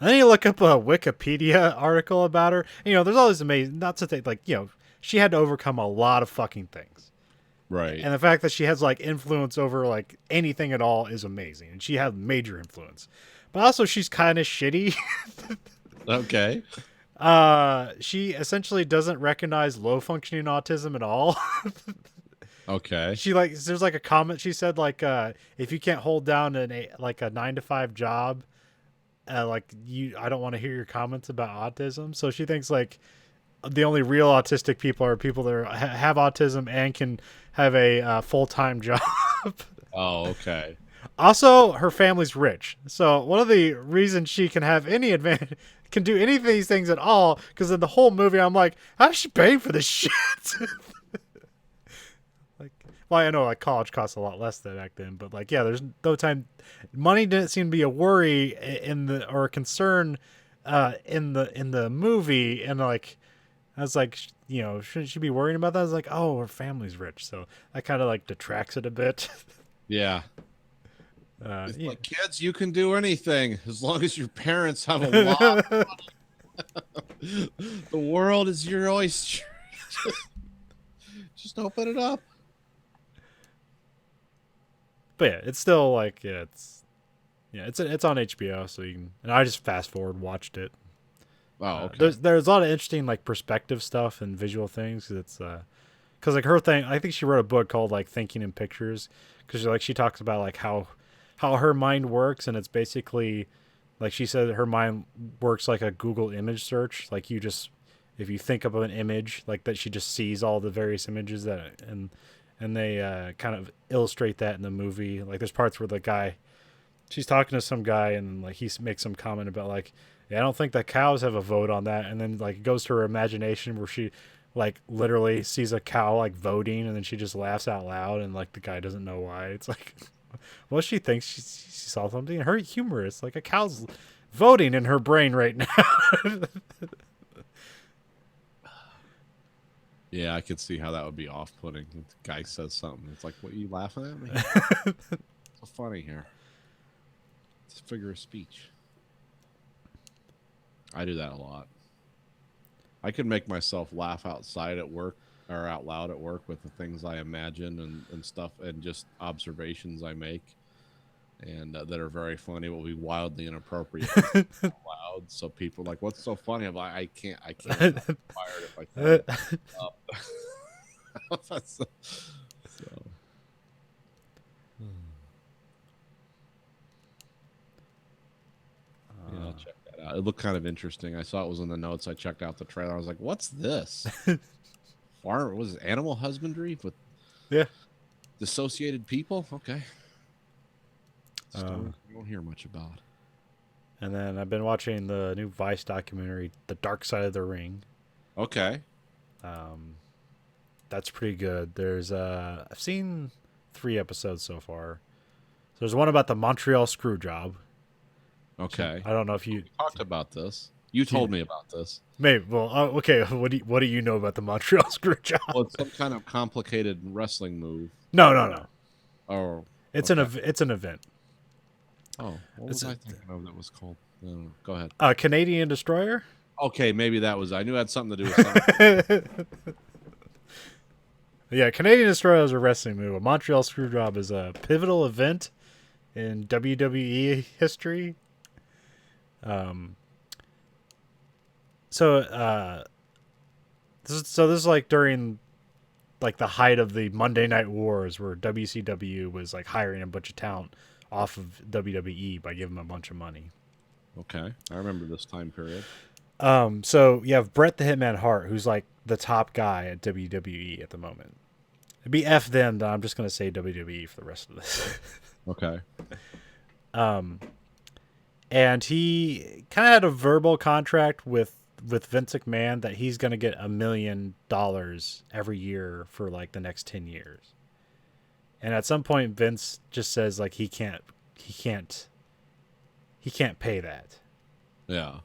then you look up a Wikipedia article about her. And, there's all this amazing, not to think like, she had to overcome a lot of fucking things. Right. And the fact that she has like influence over like anything at all is amazing. And she had major influence. But also she's kind of shitty. Okay. She essentially doesn't recognize low functioning autism at all. Okay. She like there's like a comment she said like if you can't hold down a 9-to-5 job, I don't want to hear your comments about autism. So she thinks like the only real autistic people are people that have autism and can have a full-time job. Oh, okay. Also, her family's rich. So one of the reasons she can have any advantage, can do any of these things at all, because in the whole movie, I'm like, how's she paying for this shit? Well, I know like college costs a lot less than back then, but like, yeah, there's no time. Money didn't seem to be a worry or a concern in the movie, and like, I was like, shouldn't she be worrying about that? I was like, oh, her family's rich, so that kind of like detracts it a bit. Yeah. It's Yeah. like, kids, you can do anything as long as your parents have a lot of money. The world is your oyster. Just open it up. But yeah, it's still like it's on HBO, so you can. And I just fast forward watched it. Oh, okay. There's a lot of interesting like perspective stuff and visual things. It's because like her thing, I think she wrote a book called like Thinking in Pictures, because she talks about like how her mind works, and it's basically like she said her mind works like a Google image search. Like if you think of an image like that, she just sees all the various images and they kind of illustrate that in the movie. Like there's parts where she's talking to some guy, and like he makes some comment about like, yeah, I don't think that cows have a vote on that. And then like it goes to her imagination where she like literally sees a cow like voting, and then she just laughs out loud, and like the guy doesn't know why. It's like, well, she thinks she saw something. Her humorous, like a cow's voting in her brain right now. Yeah, I could see how that would be off-putting. The guy says something. It's like, what, are you laughing at me? What's so funny here? It's a figure of speech. I do that a lot. I could make myself laugh outside at work or out loud at work with the things I imagine and stuff and just observations I make and that are very funny will be wildly inappropriate out loud. So people are like, what's so funny? I'm like, I can't. I'm fired if I can't. So, yeah, I'll check that out. It looked kind of interesting. I saw it was in the notes. I checked out the trailer. I was like, what's this? Farm was it animal husbandry with dissociated people? Okay. Story you don't hear much about. And then I've been watching the new Vice documentary, The Dark Side of the Ring. Okay. That's pretty good. There's I've seen 3 episodes so far. So there's one about the Montreal screw job. Okay. I don't know if you talked about this. You told me about this. Maybe. Well, okay. What do you know about the Montreal screw job? Well, it's some kind of complicated wrestling move. No. Oh, it's an event. Oh, what was I thinking of that was called? Go ahead. Canadian Destroyer. Okay, maybe that was. I knew it had something to do with something. Yeah, Canadian Destroyer is a wrestling move. A Montreal Screwjob is a pivotal event in WWE history. So this is like during like the height of the Monday Night Wars, where WCW was like hiring a bunch of talent off of WWE by giving them a bunch of money. Okay, I remember this time period. So you have Bret the Hitman Hart, who's like the top guy at WWE at the moment. It'd be F then, but I'm just gonna say WWE for the rest of this. Okay. And he kind of had a verbal contract with Vince McMahon that he's gonna get $1 million every year for like the next 10 years. And at some point, Vince just says like he can't pay that. Yeah.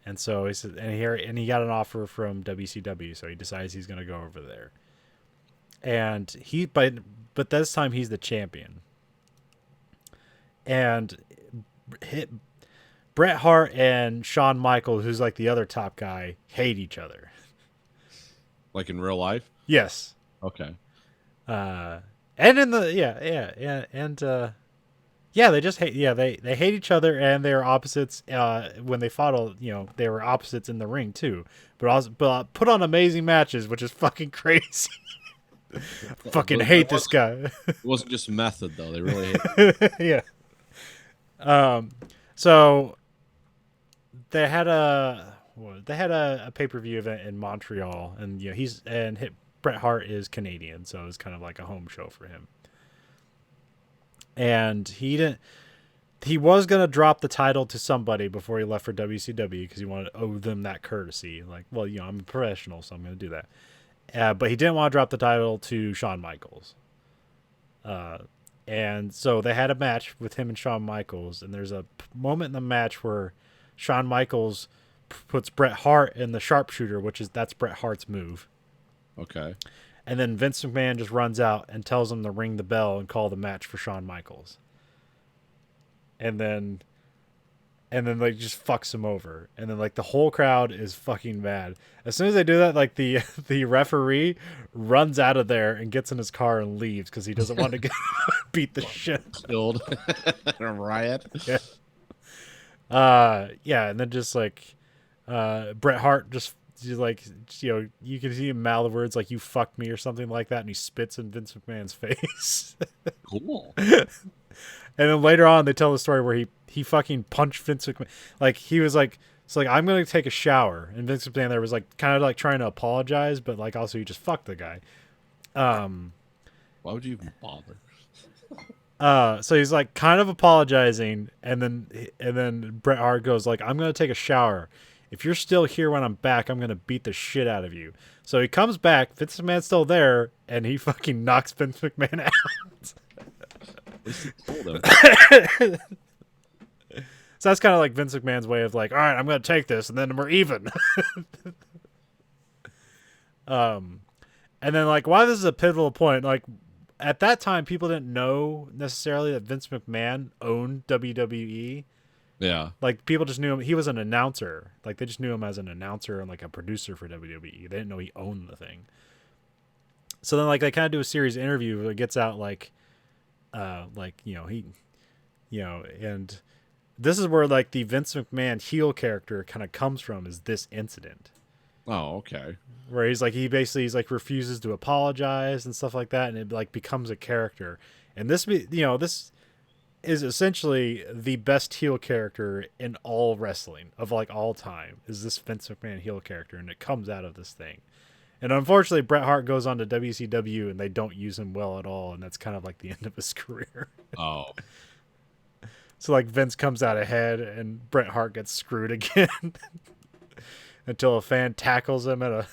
And so he said, and he got an offer from WCW, so he decides he's going to go over there. And but this time he's the champion. And Bret Hart and Shawn Michaels, who's like the other top guy, hate each other. Like in real life? Yes. Okay. And in the they just hate. Yeah, they hate each other, and they're opposites. When they fought, they were opposites in the ring too. But put on amazing matches, which is fucking crazy. Fucking hate this guy. It wasn't just method though; they really hate. Yeah. So they had a pay-per-view event in Montreal, and Bret Hart is Canadian, so it's kind of like a home show for him. And he was going to drop the title to somebody before he left for WCW because he wanted to owe them that courtesy. Like, well, I'm a professional, so I'm going to do that. But he didn't want to drop the title to Shawn Michaels. And so they had a match with him and Shawn Michaels, and there's a moment in the match where Shawn Michaels puts Bret Hart in the sharpshooter, that's Bret Hart's move. Okay. And then Vince McMahon just runs out and tells him to ring the bell and call the match for Shawn Michaels. And then like just fucks him over. And then like the whole crowd is fucking mad. As soon as they do that, like the referee runs out of there and gets in his car and leaves because he doesn't want to get beat the shit. Killed in a riot. Yeah. And then just like Bret Hart just like, you can see him mouth words like "you fucked me" or something like that, and he spits in Vince McMahon's face. Cool. And then later on, they tell the story where he fucking punched Vince McMahon. Like he was like, it's like, I'm gonna take a shower, and Vince McMahon there was like kind of like trying to apologize, but like also he just fucked the guy. Why would you even bother? So he's like kind of apologizing, and then Bret Hart goes like, I'm gonna take a shower. If you're still here when I'm back, I'm going to beat the shit out of you. So he comes back, Vince McMahon's still there, and he fucking knocks Vince McMahon out. At least he told him. So that's kind of like Vince McMahon's way of like, all right, I'm going to take this, and then we're even. And then like why this is a pivotal point, like at that time people didn't know necessarily that Vince McMahon owned WWE. Yeah. Like people just knew him. He was an announcer. Like they just knew him as an announcer and like a producer for WWE. They didn't know he owned the thing. So then like they kind of do a series interview where it gets out like he, and this is where like the Vince McMahon heel character kind of comes from, is this incident. Oh, okay. Where he's like refuses to apologize and stuff like that, and it like becomes a character. And this is essentially the best heel character in all wrestling of like all time, is this Vince McMahon heel character, and it comes out of this thing. And unfortunately, Bret Hart goes on to WCW, and they don't use him well at all, and that's kind of like the end of his career. Oh. So like Vince comes out ahead, and Bret Hart gets screwed again. Until a fan tackles him at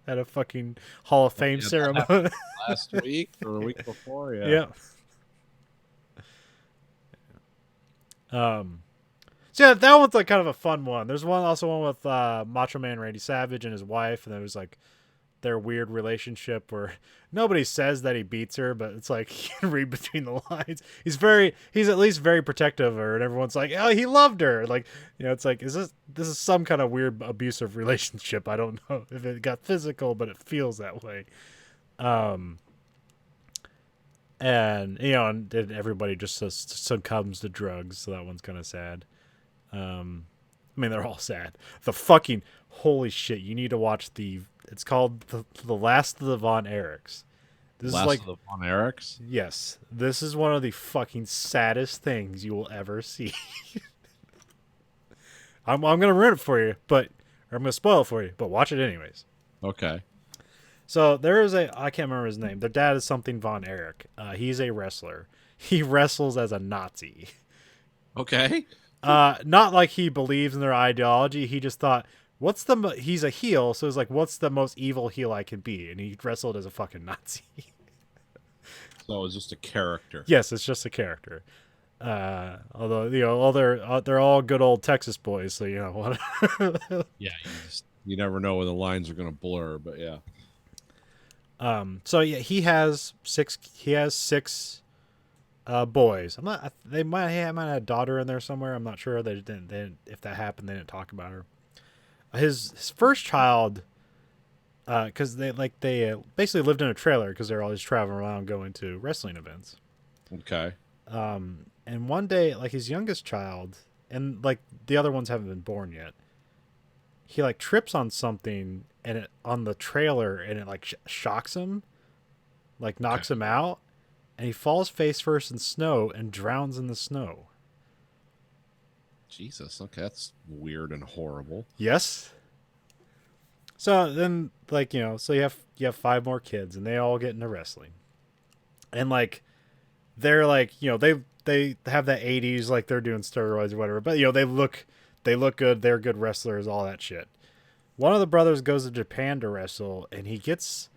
a fucking Hall of Fame ceremony. Last week or the week before, yeah. Yeah. So yeah, that one's like kind of a fun one. There's one with Macho Man Randy Savage and his wife, and there was like their weird relationship where nobody says that he beats her, but it's like you can read between the lines. He's at least very protective of her, and everyone's like, oh, he loved her. Like, it's like, this is some kind of weird abusive relationship. I don't know if it got physical, but it feels that way. And and everybody just succumbs to drugs, so that one's kind of sad. I mean, they're all sad. The fucking holy shit! You need to watch it's called the Last of the Von Erichs. This Last is like of the Von Erichs? Yes, this is one of the fucking saddest things you will ever see. I'm gonna ruin it for you, or I'm gonna spoil it for you, but watch it anyways. Okay. So there is I can't remember his name. Their dad is something Von Erich. He's a wrestler. He wrestles as a Nazi. Okay. Not like he believes in their ideology. He just thought, he's a heel, so it's like, what's the most evil heel I can be? And he wrestled as a fucking Nazi. So it's just a character. Yes, it's just a character. Although they're all good old Texas boys, so what? Yeah, you never know when the lines are gonna blur, but yeah. So yeah, he has six boys. They might have a daughter in there somewhere. I'm not sure. They didn't if that happened, they didn't talk about her. His first child, because they basically lived in a trailer because they're always traveling around going to wrestling events. Okay. And one day, like his youngest child, and like the other ones haven't been born yet, he like trips on something on the trailer, and it like shocks him, like knocks him out, and he falls face first in snow and drowns in the snow. Jesus, okay, that's weird and horrible. Yes. So then, like, so you have 5 more kids, and they all get into wrestling, and like they're like, they have that 80s, like they're doing steroids or whatever, but they look good, they're good wrestlers, all that shit. One of the brothers goes to Japan to wrestle, and he gets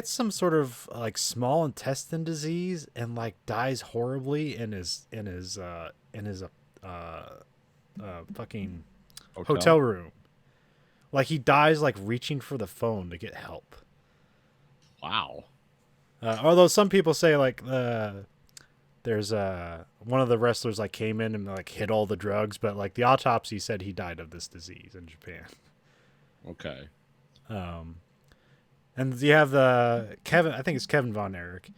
some sort of like small intestine disease, and like dies horribly in his fucking hotel room. Like he dies like reaching for the phone to get help. Wow. Although some people say like there's one of the wrestlers like came in and like hid all the drugs, but like the autopsy said he died of this disease in Japan. Okay. And you have Kevin, I think it's Kevin Von Erich.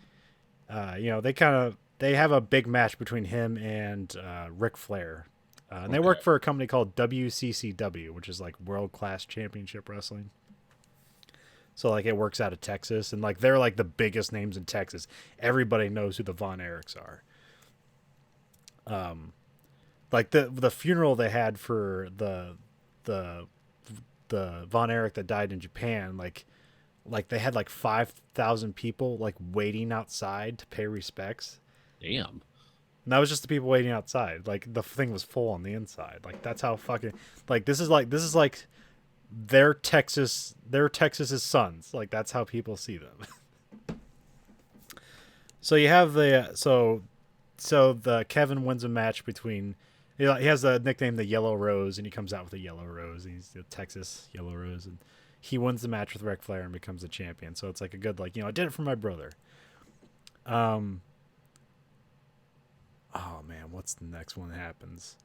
They have a big match between him and Ric Flair. And they work for a company called WCCW, which is like World Class Championship Wrestling. So like it works out of Texas, and like they're like the biggest names in Texas. Everybody knows who the Von Erichs are. Like the funeral they had for the Von Erich that died in Japan, like they had like 5,000 people like waiting outside to pay respects. Damn. And that was just the people waiting outside. Like the thing was full on the inside. Like that's how fucking like this is like their Texas's sons. Like that's how people see them. So you have the Kevin wins a match between, He has a nickname, the Yellow Rose, and he comes out with a yellow rose. And he's the Texas Yellow Rose, and he wins the match with Ric Flair and becomes the champion. So it's like a good, like, I did it for my brother. Oh man, what's the next one that happens?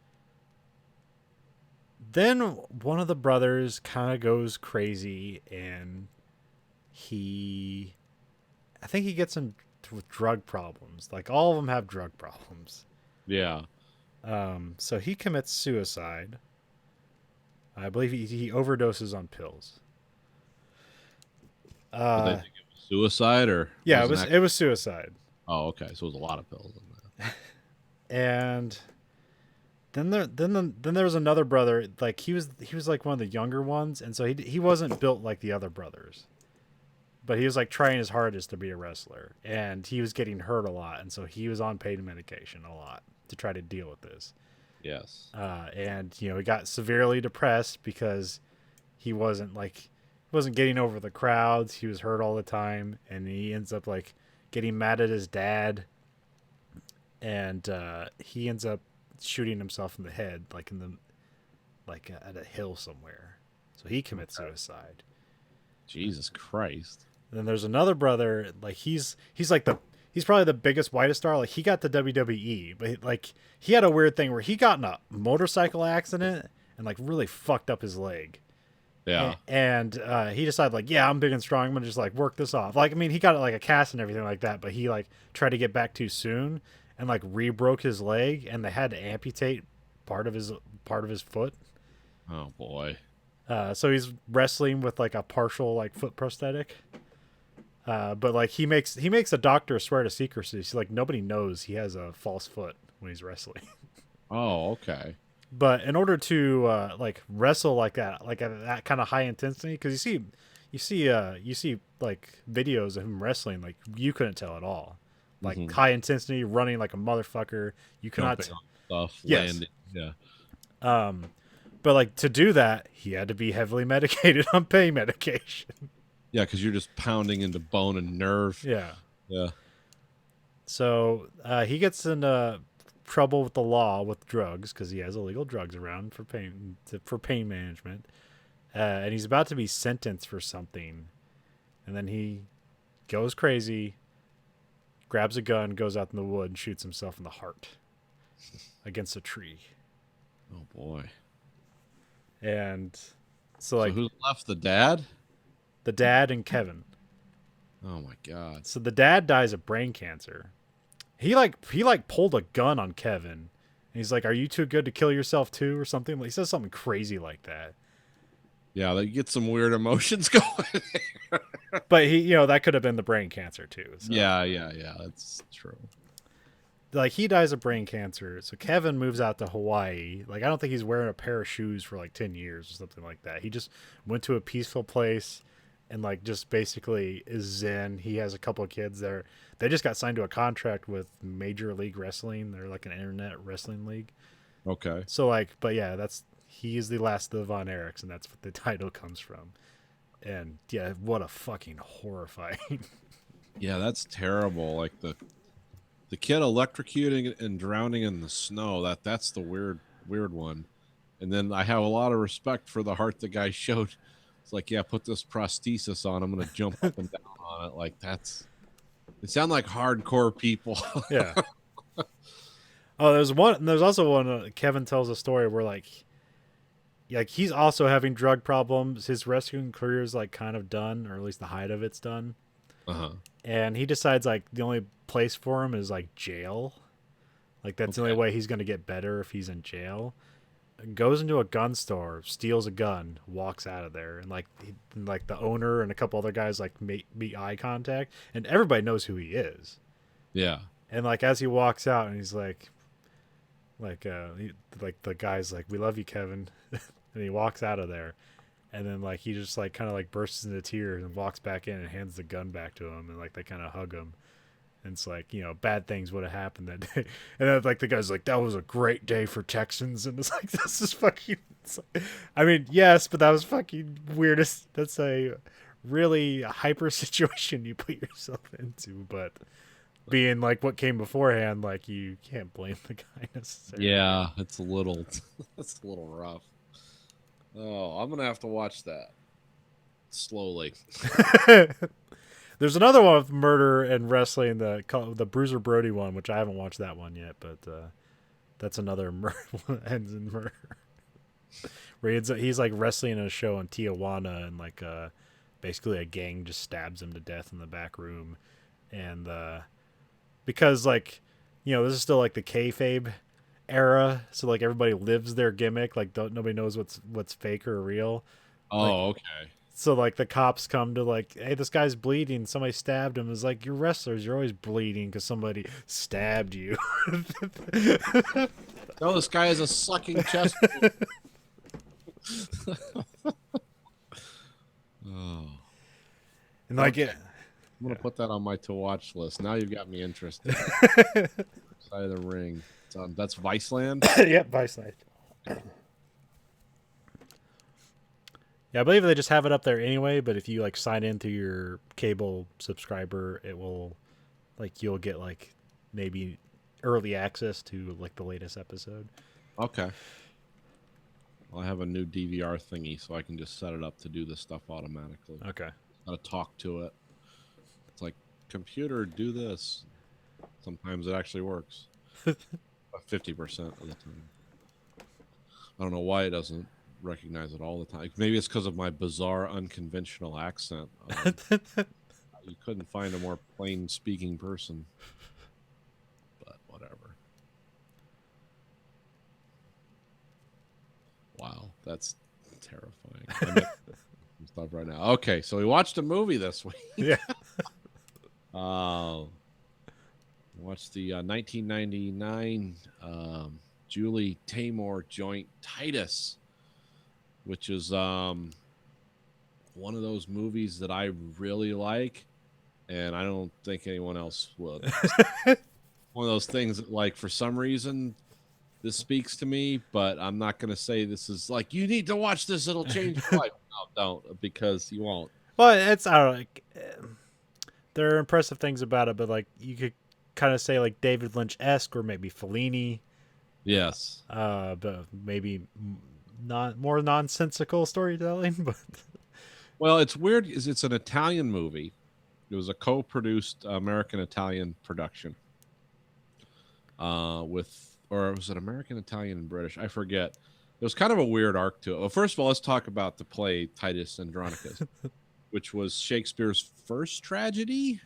Then one of the brothers kind of goes crazy, and I think he gets in with drug problems. Like, all of them have drug problems. Yeah. So he commits suicide. I believe he overdoses on pills. Did they think it was suicide or? Yeah, it was suicide. Oh, okay. So it was a lot of pills in there. And then there was another brother. Like, he was like one of the younger ones, and so he wasn't built like the other brothers. But he was like trying his hardest to be a wrestler, and he was getting hurt a lot, and so he was on pain medication a lot to try to deal with this. Yes. And he got severely depressed because he wasn't getting over the crowds. He was hurt all the time, and he ends up like getting mad at his dad, and he ends up shooting himself in the head, at a hill somewhere. So he commits suicide. Jesus Christ. Then there's another brother, like he's probably the biggest, whitest star. Like, he got to WWE, but he had a weird thing where he got in a motorcycle accident and like really fucked up his leg. Yeah. And he decided, like, yeah, I'm big and strong, I'm gonna just like work this off. Like, I mean, he got like a cast and everything like that, but he like tried to get back too soon and like re-broke his leg, and they had to amputate part of his foot. Oh boy. So he's wrestling with like a partial like foot prosthetic. But like he makes a doctor swear to secrecy. So like nobody knows he has a false foot when he's wrestling. Oh, okay. But in order to like wrestle like that, like at that kind of high intensity, because you see like videos of him wrestling, like you couldn't tell at all. Like high intensity, running like a motherfucker. You cannot Jumping on stuff, Yes. landing. Yeah. But like to do that, he had to be heavily medicated on pain medication. Yeah, because you're just pounding into bone and nerve. Yeah. Yeah. So he gets into trouble with the law with drugs because he has illegal drugs around for pain management, and he's about to be sentenced for something, and then he goes crazy, grabs a gun, goes out in the wood, and shoots himself in the heart against a tree. Oh boy. And so like who's left? The dad? the dad and Kevin. Oh my god. So the dad dies of brain cancer. He pulled a gun on Kevin. And he's like, "Are you too good to kill yourself too?" or something. He says something crazy like that. Yeah, they get some weird emotions going. But he, that could have been the brain cancer too. So. Yeah, that's true. Like, he dies of brain cancer. So Kevin moves out to Hawaii. Like, I don't think he's wearing a pair of shoes for like 10 years or something like that. He just went to a peaceful place and like just basically is zen. He has a couple of kids there. They just got signed to a contract with Major League Wrestling. They're like an internet wrestling league. Okay. So like, but yeah, he is the last of the Von Erichs, and that's what the title comes from. And yeah, what a fucking horrifying. Yeah, that's terrible. Like the kid electrocuting and drowning in the snow. That's the weird one. And then I have a lot of respect for the heart the guy showed. It's like, yeah, put this prosthesis on. I'm gonna jump up and down on it. Like they sound like hardcore people. Yeah. Oh, there's also one. Kevin tells a story where like he's also having drug problems. His wrestling career is like kind of done, or at least the height of it's done. And he decides like the only place for him is like jail. Like that's the only way he's gonna get better if he's in jail. Goes into a gun store, steals a gun, walks out of there, and like the owner and a couple other guys like meet eye contact, and everybody knows who he is. Yeah. And like as he walks out, and he's like the guy's like, "We love you, Kevin," and he walks out of there, and then like he just like kind of like bursts into tears and walks back in and hands the gun back to him, and like they kind of hug him. And it's like, bad things would have happened that day. And then like the guy's like, "That was a great day for Texans," and it's like, this is fucking. I mean, yes, but that was fucking weirdest. That's a really hyper situation you put yourself into, but being like what came beforehand, like you can't blame the guy necessarily. Yeah, it's a little, it's a little rough. Oh, I'm gonna have to watch that slowly. There's another one with murder and wrestling, the Bruiser Brody one, which I haven't watched that one yet, but that's another murder ends in murder. Where he's like wrestling in a show in Tijuana, and like basically a gang just stabs him to death in the back room, and because like this is still like the kayfabe era, so like everybody lives their gimmick, like nobody knows what's fake or real. Oh, okay. So like the cops come to like, hey, this guy's bleeding. Somebody stabbed him. It's like, you're wrestlers. You're always bleeding because somebody stabbed you. No, this guy has a sucking chest. Oh, And like it. I'm gonna put that on my to watch list. Now you've got me interested. Side of the ring. That's Viceland. Yep, Vice Night. Yeah, I believe they just have it up there anyway. But if you like sign into your cable subscriber, it will like you'll get like maybe early access to like the latest episode. Okay. Well, I have a new DVR thingy, so I can just set it up to do this stuff automatically. Okay. Gotta talk to it. It's like, computer, do this. Sometimes it actually works. 50% of the time. I don't know why it doesn't recognize it all the time. Maybe it's because of my bizarre, unconventional accent. You couldn't find a more plain speaking person. But whatever. Wow, that's terrifying. Stop right now. Okay, so we watched a movie this week. Yeah. Watched the 1999 Julie Taymor joint Titus, which is one of those movies that I really like, and I don't think anyone else would. One of those things that, like, for some reason, this speaks to me, but I'm not going to say this is like, you need to watch this, it'll change your life. No, don't, because you won't. Well, it's I don't know, like, there are impressive things about it, but like you could kind of say like David Lynch-esque or maybe Fellini. Yes. But maybe not more nonsensical storytelling. But well, it's weird. Is it's an Italian movie. It was a co-produced American-Italian production. Or was it American, Italian, and British? I forget. It was kind of a weird arc to it. Well, first of all, let's talk about the play Titus Andronicus, which was Shakespeare's first tragedy.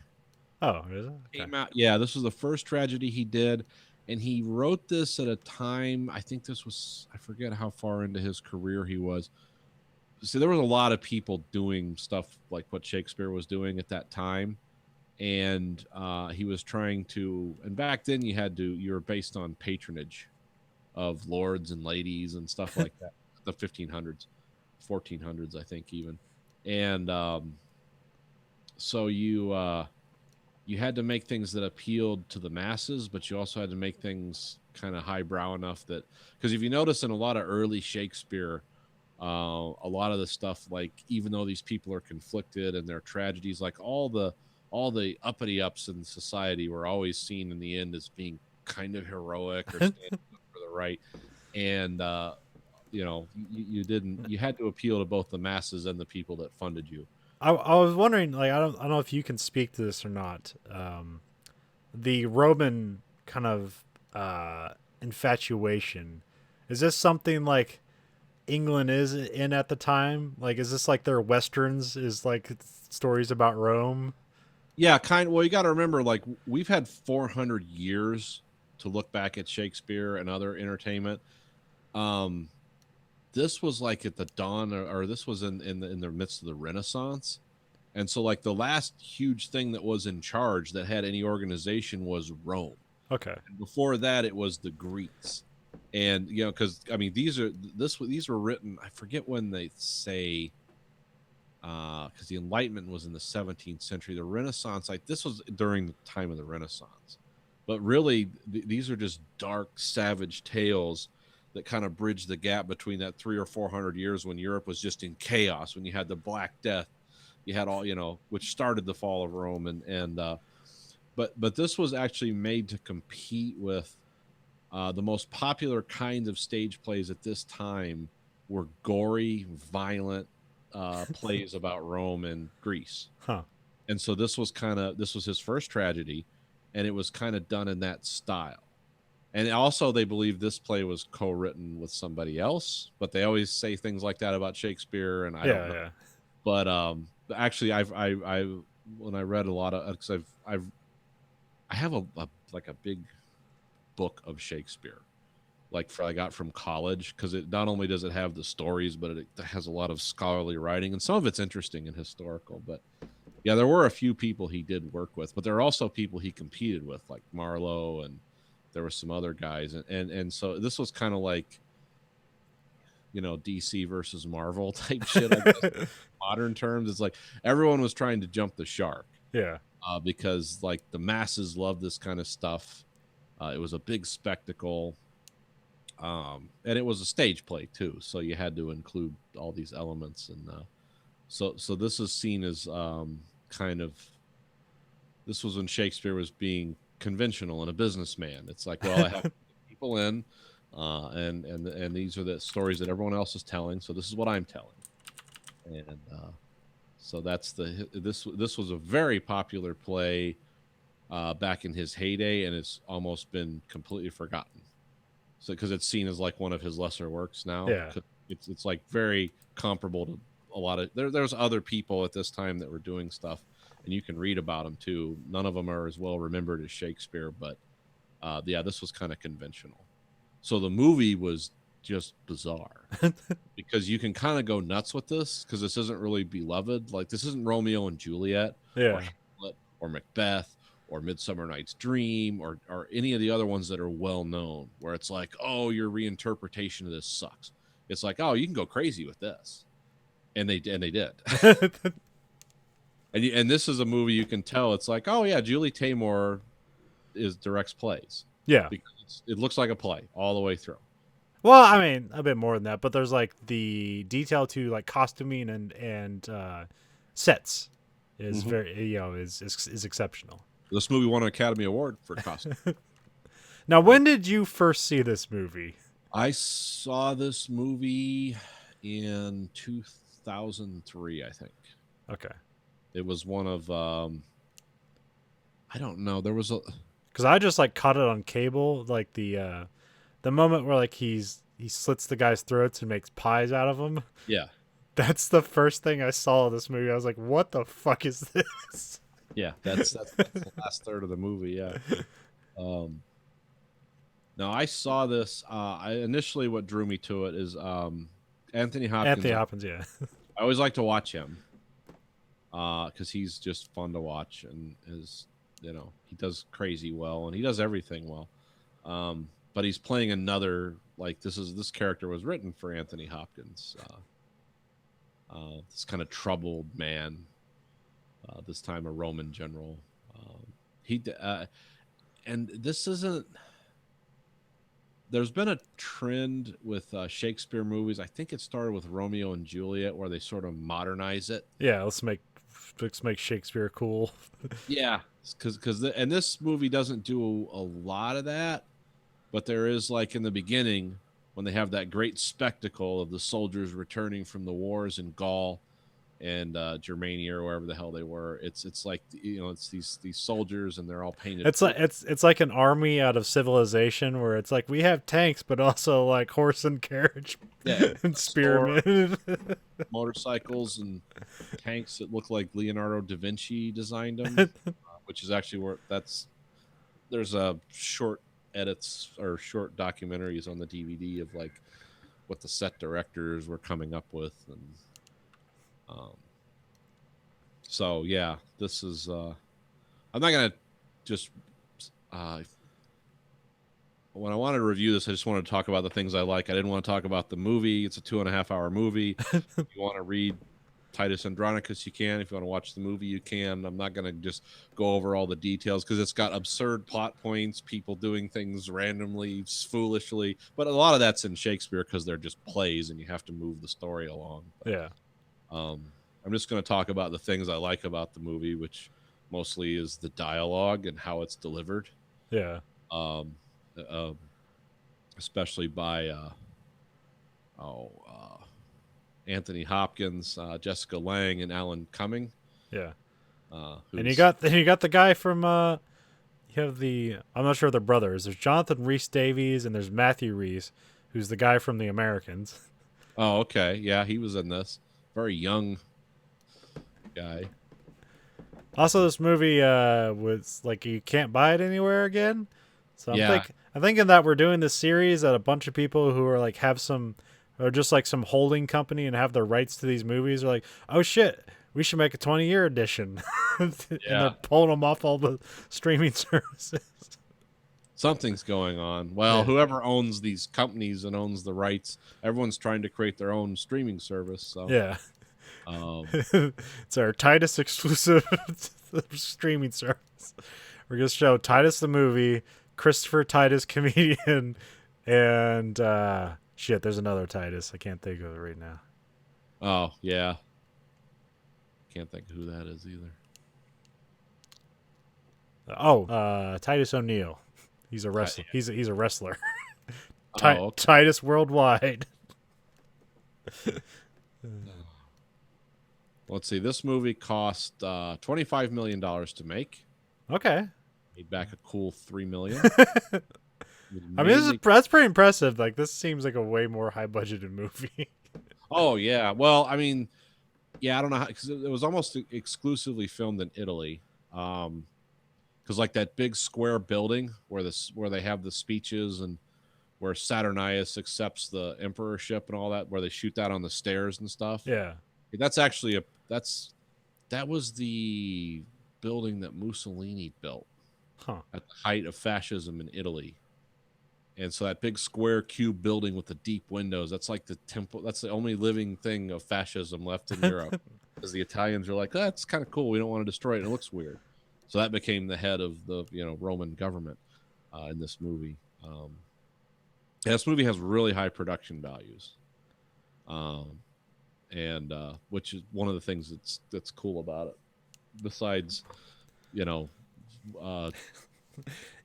oh, is it? Okay. Came out, yeah, this was the first tragedy he did, and he wrote this at a time. I think this was, I forget how far into his career he was. So there was a lot of people doing stuff like what Shakespeare was doing at that time, and he was trying to. And back then, you were based on patronage of lords and ladies and stuff like that. The 1500s, 1400s, I think even, and so you had to make things that appealed to the masses, but you also had to make things kind of highbrow enough that, because if you notice in a lot of early Shakespeare, a lot of the stuff, like, even though these people are conflicted and their tragedies, like all the uppity ups in society were always seen in the end as being kind of heroic or standing up for the right. And, you had to appeal to both the masses and the people that funded you. I was wondering, like, I don't know if you can speak to this or not. The Roman kind of infatuation, is this something like England is in at the time? Like, is this like their westerns? Is like stories about Rome? Yeah, well, you got to remember, like, we've had 400 years to look back at Shakespeare and other entertainment. This was like at the dawn, or this was in the midst of the Renaissance. And so, like, the last huge thing that was in charge that had any organization was Rome. Okay. And before that, it was the Greeks. And, because, I mean, these were written, I forget when they say, because the Enlightenment was in the 17th century. The Renaissance, like, this was during the time of the Renaissance. But really, these are just dark, savage tales that kind of bridge the gap between that 300 or 400 years when Europe was just in chaos, when you had the Black Death, you had all, which started the fall of Rome, but this was actually made to compete with the most popular kinds of stage plays at this time were gory, violent plays about Rome and Greece. Huh. And so this was his first tragedy, and it was kind of done in that style. And also, they believe this play was co-written with somebody else, but they always say things like that about Shakespeare, and I don't know. Yeah. But actually, I when I read a lot of, because I have a big book of Shakespeare, I got from college, because it not only does it have the stories, but it has a lot of scholarly writing, and some of it's interesting and historical. But yeah, there were a few people he did work with, but there are also people he competed with, like Marlowe, and there were some other guys, and so this was kind of like, DC versus Marvel type shit. I guess, modern terms, it's like everyone was trying to jump the shark. Yeah. Because like the masses love this kind of stuff. It was a big spectacle, and it was a stage play too, so you had to include all these elements, and so this is seen as this was when Shakespeare was being conventional and a businessman. It's like, well, I have people in, and these are the stories that everyone else is telling, so this is what I'm telling, and so that's this was a very popular play back in his heyday, and it's almost been completely forgotten. So because it's seen as like one of his lesser works now. Yeah. It's like very comparable to a lot of there's other people at this time that were doing stuff, and you can read about them too. None of them are as well remembered as Shakespeare, but yeah, this was kind of conventional. So the movie was just bizarre because you can kind of go nuts with this, because this isn't really beloved. Like, this isn't Romeo and Juliet, or Hamlet, or Macbeth, or Midsummer Night's Dream, or any of the other ones that are well known, where it's like, oh, your reinterpretation of this sucks. It's like, oh, you can go crazy with this, and they did. And this is a movie you can tell. It's like, oh yeah, Julie Taymor directs plays. Yeah. Because it looks like a play all the way through. Well, I mean, a bit more than that, but there's like the detail to like costuming and sets is very, is exceptional. This movie won an Academy Award for costume. Now, when did you first see this movie? I saw this movie in 2003, I think. Okay. It was one of I don't know. There was a, because I just like caught it on cable, like the moment where like he slits the guy's throats and makes pies out of them. Yeah. That's the first thing I saw of this movie. I was like, what the fuck is this? Yeah, that's the last third of the movie. Yeah. Now I saw this. Initially, what drew me to it is Anthony Hopkins. Anthony Hopkins, yeah. I always like to watch him because he's just fun to watch, and he does crazy well, and he does everything well. But he's playing another, like, this character was written for Anthony Hopkins, this kind of troubled man. This time a Roman general. And this isn't. There's been a trend with Shakespeare movies. I think it started with Romeo and Juliet, where they sort of modernize it. Yeah, let's make Shakespeare cool. Yeah, because and this movie doesn't do a lot of that, but there is, like, in the beginning when they have that great spectacle of the soldiers returning from the wars in Gaul and Germania or wherever the hell they were. It's like, it's these soldiers, and they're all painted. It's like an army out of Civilization, where it's like we have tanks, but also like horse and carriage, and spearmen, motorcycles, and tanks that look like Leonardo da Vinci designed them, which is actually where there's a short edits or short documentaries on the DVD of like what the set directors were coming up with, and so yeah, this is I'm not gonna just when I wanted to review this, I just wanted to talk about the things I like. I didn't want to talk about the movie. It's a 2.5-hour movie. If you want to read Titus Andronicus, you can. If you want to watch the movie, you can. I'm not going to just go over all the details because it's got absurd plot points, people doing things randomly, foolishly. But a lot of that's in Shakespeare because they're just plays and you have to move the story along. But, yeah. I'm just going to talk about the things I like about the movie, which mostly is the dialogue and how it's delivered. Yeah. Um, especially by Anthony Hopkins, Jessica Lange, and Alan Cumming. Yeah. And Who's- you got the guy from you have the I'm not sure if they're brothers. There's Jonathan Rhys Davies and there's Matthew Rhys, who's the guy from The Americans. Oh, okay, yeah, he was in this. Very young guy. Also, this movie was like you can't buy it anywhere again. So Yeah. I'm thinking that we're doing this series that a bunch of people who are like have some or just like some holding company and have the rights to these movies are like, oh shit, we should make a 20-year edition. And they're pulling them off all the streaming services. Something's going on. Well, Yeah. whoever owns these companies and owns the rights, everyone's trying to create their own streaming service. So Yeah. It's our Titus exclusive streaming service. We're going to show Titus the movie, Christopher Titus comedian, and shit, there's another Titus. I can't think of it right now. Oh yeah, can't think of who that is either. Titus O'Neil. He's a wrestler. He's a wrestler. Okay. Titus Worldwide. Let's see. This movie cost $25 million to make. Okay. Made back a cool $3 million. I mean, that's pretty impressive. Like, this seems like a way more high budgeted movie. Oh yeah. Well, I mean, yeah, I don't know because it was almost exclusively filmed in Italy. Because like that big square building where they have the speeches and where Saturnius accepts the emperorship and all that, where they shoot that on the stairs and stuff. Yeah. That's actually that was the building that Mussolini built Huh. at the height of fascism in Italy. And so that big square cube building with the deep windows, that's like the temple. That's the only living thing of fascism left in Europe. Because the Italians are like, oh, that's kind of cool. We don't want to destroy it. It looks weird. So that became the head of the Roman government in this movie. Yeah, this movie has really high production values. And which is one of the things that's cool about it. Besides,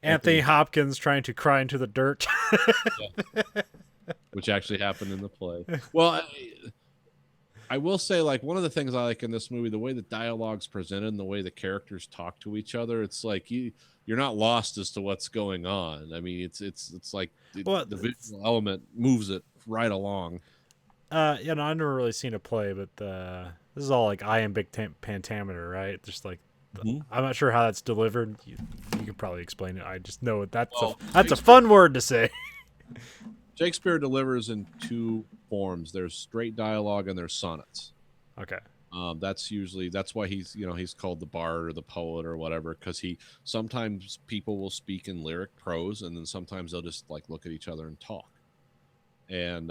Anthony Hopkins trying to cry into the dirt. which actually happened in the play. Well, I will say, like, one of the things I like in this movie, the way the dialogue's presented and the way the characters talk to each other, it's like you're not lost as to what's going on. I mean, it's like the visual element moves it right along. I've never really seen a play, but this is all like iambic pentameter, right? Just like I'm not sure how that's delivered. You could probably explain it. I just know that's a fun word to say. Shakespeare delivers in two forms. There's straight dialogue and there's sonnets. Okay. That's why he's called the bard or the poet or whatever, because sometimes people will speak in lyric prose and then sometimes they'll just like look at each other and talk. And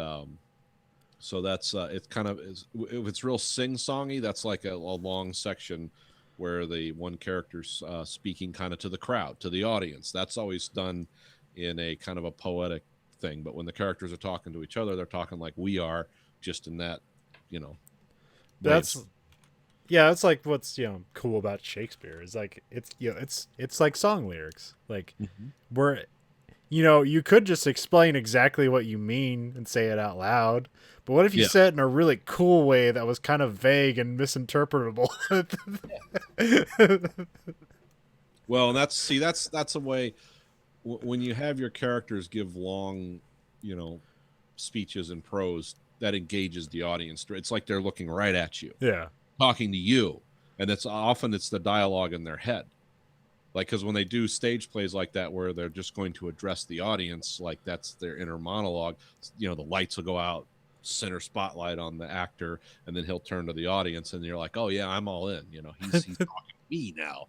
so that's it kind of is, if it's real sing-songy, that's like a long section where the one character's speaking kind of to the crowd, to the audience. That's always done in a kind of a poetic thing. But when the characters are talking to each other, they're talking like we are, just in that, That's like what's cool about Shakespeare is like it's like song lyrics. Like where you could just explain exactly what you mean and say it out loud. But what if you said it in a really cool way that was kind of vague and misinterpretable? Well, and that's a way when you have your characters give long, speeches in prose, that engages the audience. It's like they're looking right at you. Yeah. Talking to you. And it's the dialogue in their head. Like, because when they do stage plays like that, where they're just going to address the audience, like that's their inner monologue, the lights will go out, center spotlight on the actor, and then he'll turn to the audience and you're like, oh yeah, I'm all in, he's talking to me now.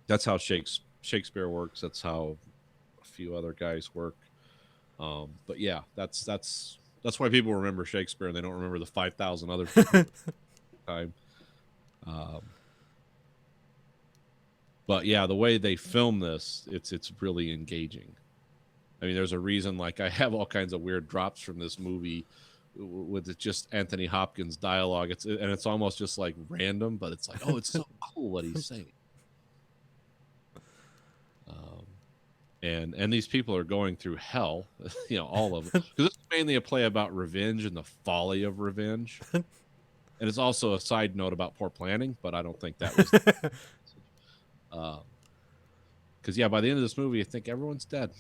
That's how Shakespeare works. That's how a few other guys work. But yeah, that's why people remember Shakespeare and they don't remember the 5,000 other people. Time. But yeah, the way they film this, it's really engaging. I mean, there's a reason, like, I have all kinds of weird drops from this movie with just Anthony Hopkins dialogue. It's almost just like random, but it's like, oh, it's so cool what he's saying. And these people are going through hell, all of them, because it's mainly a play about revenge and the folly of revenge. And it's also a side note about poor planning, but I don't think that was. Because by the end of this movie, I think everyone's dead.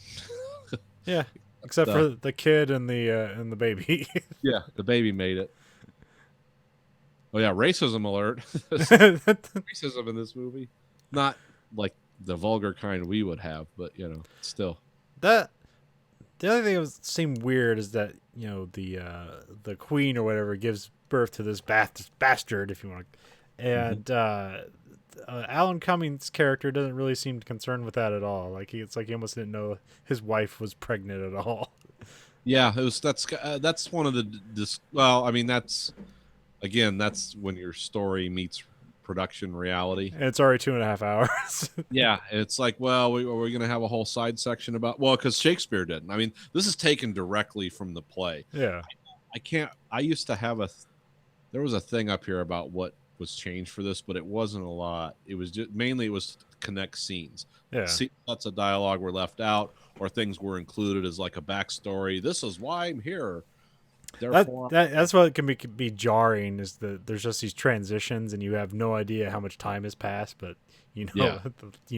Yeah, except for the kid and the baby. Yeah, the baby made it. Oh yeah, racism alert! Racism in this movie, not like the vulgar kind we would have, but still. The other thing that seemed weird is that the queen or whatever gives birth to this bastard, if you want, and Alan Cummings' character doesn't really seem concerned with that at all. Like it's like he almost didn't know his wife was pregnant at all. Yeah, that's one of the well, I mean that's when your story meets production reality. And it's already 2.5 hours. Yeah, it's like, well, we're going to have a whole side section about because Shakespeare didn't. I mean, this is taken directly from the play. Yeah, I used to have there was a thing up here about what was changed for this, but it wasn't a lot. It was just mainly it was connect scenes. Yeah, lots of dialogue were left out, or things were included as like a backstory. This is why I'm here. Therefore, that's what can be jarring, is that there's just these transitions and you have no idea how much time has passed, but a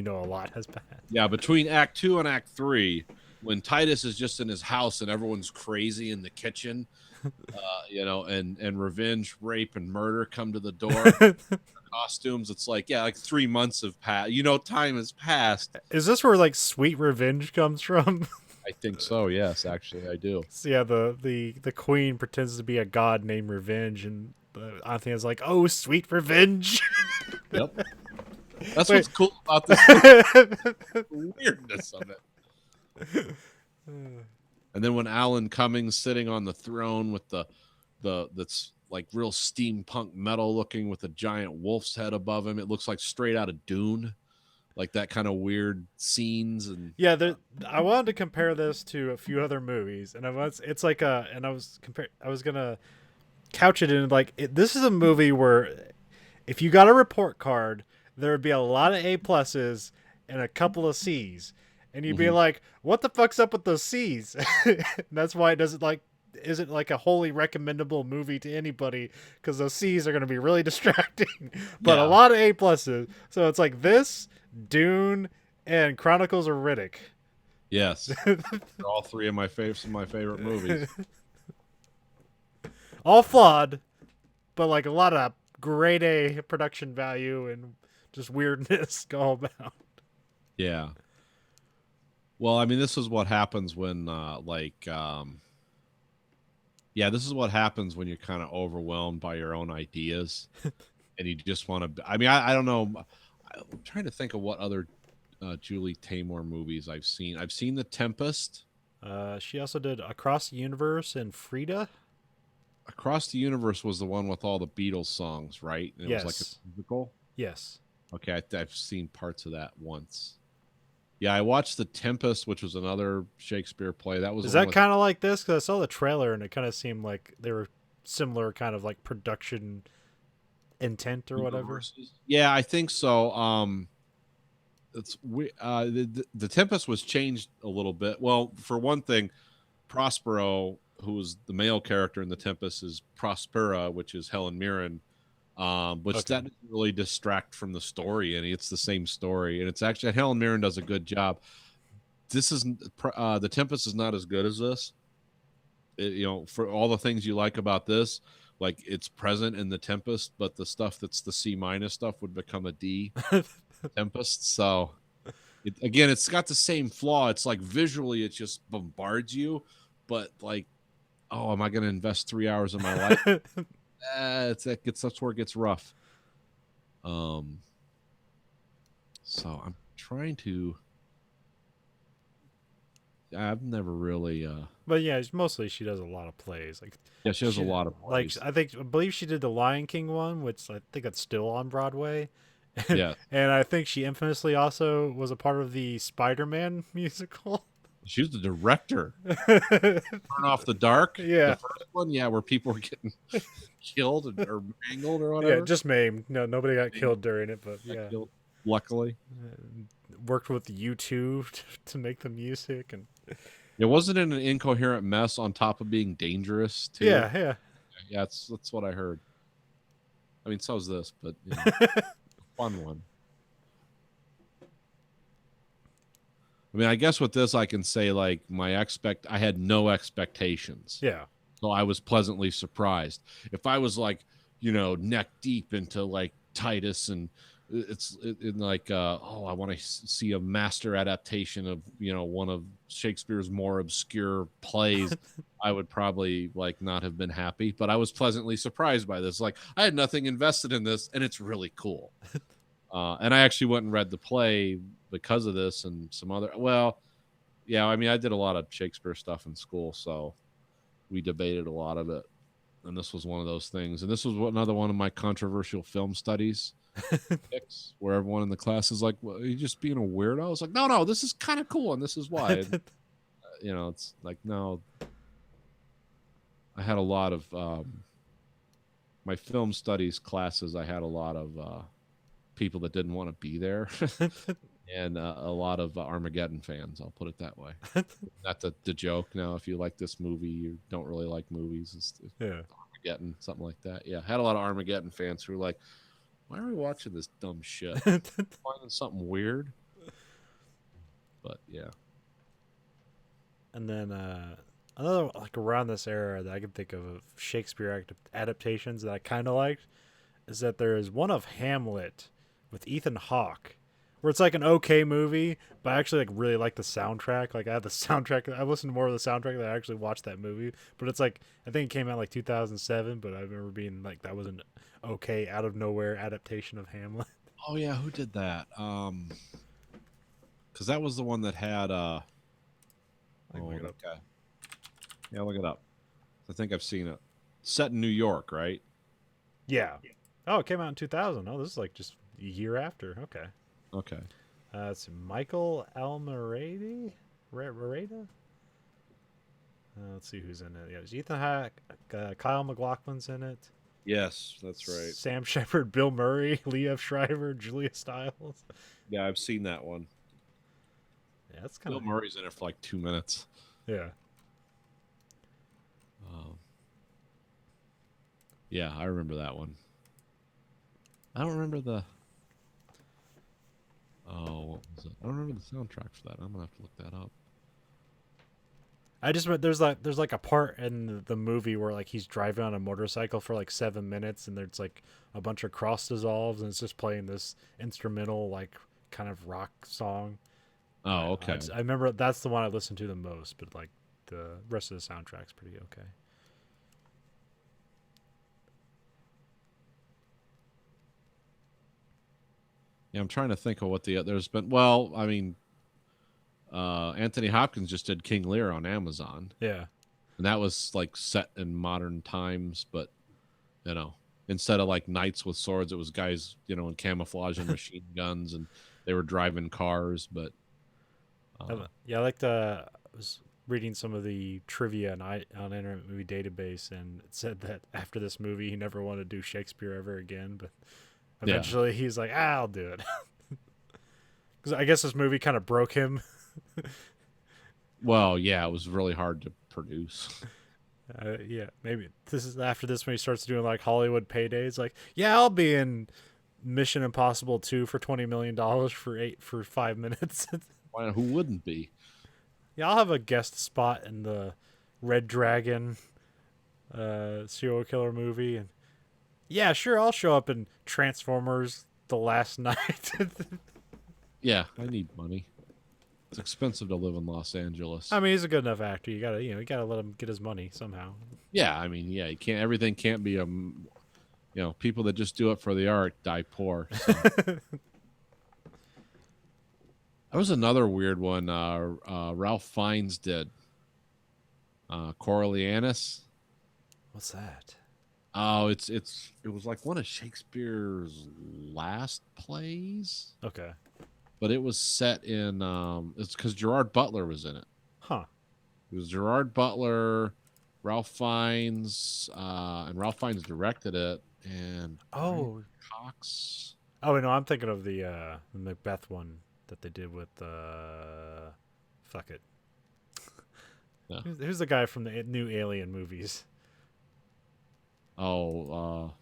lot has passed. Yeah, between Act 2 and Act 3, when Titus is just in his house and everyone's crazy in the kitchen, and revenge, rape, and murder come to the door. Costumes, it's like 3 months have passed. Time has passed. Is this where like sweet revenge comes from? I think so. Yes, actually, I do. So yeah, the queen pretends to be a god named Revenge, and Anthony is like, "Oh, sweet revenge." Yep. That's what's cool about this. The weirdness of it. And then when Alan Cummings sitting on the throne with that's like real steampunk metal looking with a giant wolf's head above him, it looks like straight out of Dune. Like that kind of weird scenes and I wanted to compare this to a few other movies, and I was gonna couch it in like this is a movie where if you got a report card, there would be a lot of A+ and a couple of C's, and you'd be like, "What the fuck's up with those C's?" And that's why it isn't like a wholly recommendable movie to anybody, because those C's are going to be really distracting. But a lot of A+. So it's like this, Dune, and Chronicles of Riddick. Yes, they're all three of my favorite movies. All flawed, but like a lot of grade A production value and just weirdness all about. Yeah. Well, I mean, this is what happens when this is what happens when you're kind of overwhelmed by your own ideas and you just want to, I don't know. I'm trying to think of what other Julie Taymor movies I've seen. I've seen The Tempest. She also did Across the Universe and Frida. Across the Universe was the one with all the Beatles songs, right? And it yes. was like a musical? Yes. Okay, I've seen parts of that once. Yeah, I watched The Tempest, which was another Shakespeare play. That was. Is that kind of like this? Because I saw the trailer and it kind of seemed like they were similar, kind of like production intent or whatever. Yeah, I think so. The Tempest was changed a little bit. Well, for one thing, Prospero, who was the male character in The Tempest, is Prospera, which is Helen Mirren. That doesn't really distract from the story, and it's the same story, and it's actually Helen Mirren does a good job. This is The Tempest is not as good as this. For all the things you like about this, like it's present in The Tempest, but the stuff that's the C- stuff would become a D. Tempest. So it's got the same flaw. It's like visually, it just bombards you, but like, oh, am I going to invest 3 hours of my life? That's where it gets rough. So I'm trying to. I've never really. But yeah, mostly she does a lot of plays. She does a lot of plays. Like I believe she did the Lion King one, which I think it's still on Broadway. Yeah, and I think she infamously also was a part of the Spider-Man musical. She was the director. Turn Off the Dark. Yeah. The first one, yeah, where people were getting killed or mangled or Yeah, whatever. just maimed. No, nobody got killed during it, but Got yeah. killed, luckily. Worked with U2 to make the music and It wasn't an incoherent mess on top of being dangerous too. yeah. Yeah, that's what I heard. I mean, so is this, but you know, fun one. I mean, I guess with this, I can say like I had no expectations, Yeah. so I was pleasantly surprised. If I was like, you know, neck deep into like Titus and like, I want to see a master adaptation of, you know, one of Shakespeare's more obscure plays, I would probably like not have been happy. But I was pleasantly surprised by this. Like, I had nothing invested in this, and it's really cool. And I actually went and read the play because of this and some other. Well, yeah, I mean, I did a lot of Shakespeare stuff in school, so we debated a lot of it. And this was one of those things. And this was another one of my controversial film studies picks, where everyone in the class is like, well, are you just being a weirdo? I was like, no, this is kind of cool, and this is why. And, you know, it's like, no. I had a lot of my film studies classes. I had a lot of people that didn't want to be there. And a lot of Armageddon fans, I'll put it that way. Not the joke. Now, if you like this movie, you don't really like movies. It's Yeah. Armageddon, something like that. Yeah, had a lot of Armageddon fans who were like, why are we watching this dumb shit? Finding something weird. But, yeah. And then another, like, around this era that I can think of Shakespeare adaptations that I kind of liked is that there is one of Hamlet with Ethan Hawke, where it's like an okay movie, but I actually like really like the soundtrack. Like, I have the soundtrack. I listened to more of the soundtrack than I actually watched that movie. But it's like, I think it came out like 2007, but I remember being like, that was an okay out of nowhere adaptation of Hamlet. Oh, yeah, who did that? Because that was the one that had look it up. okay. Yeah, look it up. I think I've seen it. Set in New York, right? Yeah. Oh, it came out in 2000. Oh, this is like just a year after. Okay. Okay. It's Michael Almereyda. Moreda? Let's see who's in it. Yeah, it's Ethan Hawke, Kyle MacLachlan's in it. Yes, that's right. Sam Shepard, Bill Murray, Liev Schreiber, Julia Stiles. Yeah, I've seen that one. Yeah, that's kind Bill of Murray's in it for like 2 minutes. yeah. Yeah, I remember that one. I don't remember the. Oh, what was it? I don't remember the soundtrack for that. I'm gonna have to look that up. I just there's like a part in the movie where like he's driving on a motorcycle for like 7 minutes, and there's like a bunch of cross dissolves, and it's just playing this instrumental like kind of rock song. Oh, okay. I remember that's the one I listened to the most, but like the rest of the soundtrack's pretty okay. Yeah, I'm trying to think of what there's been. Well, I mean, Anthony Hopkins just did King Lear on Amazon, Yeah. and that was like set in modern times, but you know, instead of like knights with swords, it was guys, you know, in camouflage and machine guns, and they were driving cars. But Yeah, I liked I was reading some of the trivia on Internet Movie Database, and it said that after this movie, he never wanted to do Shakespeare ever again. But eventually, he's like, I'll do it. Because I guess this movie kind of broke him. well, yeah, it was really hard to produce. Yeah, maybe this is after this when he starts doing like Hollywood paydays. Like, yeah, I'll be in Mission Impossible 2 for $20 million for 5 minutes. Why? Who wouldn't be? Yeah, I'll have a guest spot in the Red Dragon serial killer movie, and yeah, sure, I'll show up in Transformers: The Last Night. Yeah, I need money. It's expensive to live in Los Angeles. I mean, he's a good enough actor. You gotta let him get his money somehow. Yeah, I mean, yeah, you can't. Everything can't be people that just do it for the art die poor. So. There was another weird one. Ralph Fiennes did. Coriolanus. What's that? Oh, it was like one of Shakespeare's last plays, Okay. but it was set in. It's because Gerard Butler was in it. Huh. It was Gerard Butler, Ralph Fiennes, and Ralph Fiennes directed it, and Brian Oh. Cox. Oh no, I'm thinking of the Macbeth one that they did with fuck it. Yeah. Who's the guy from the new Alien movies? Oh,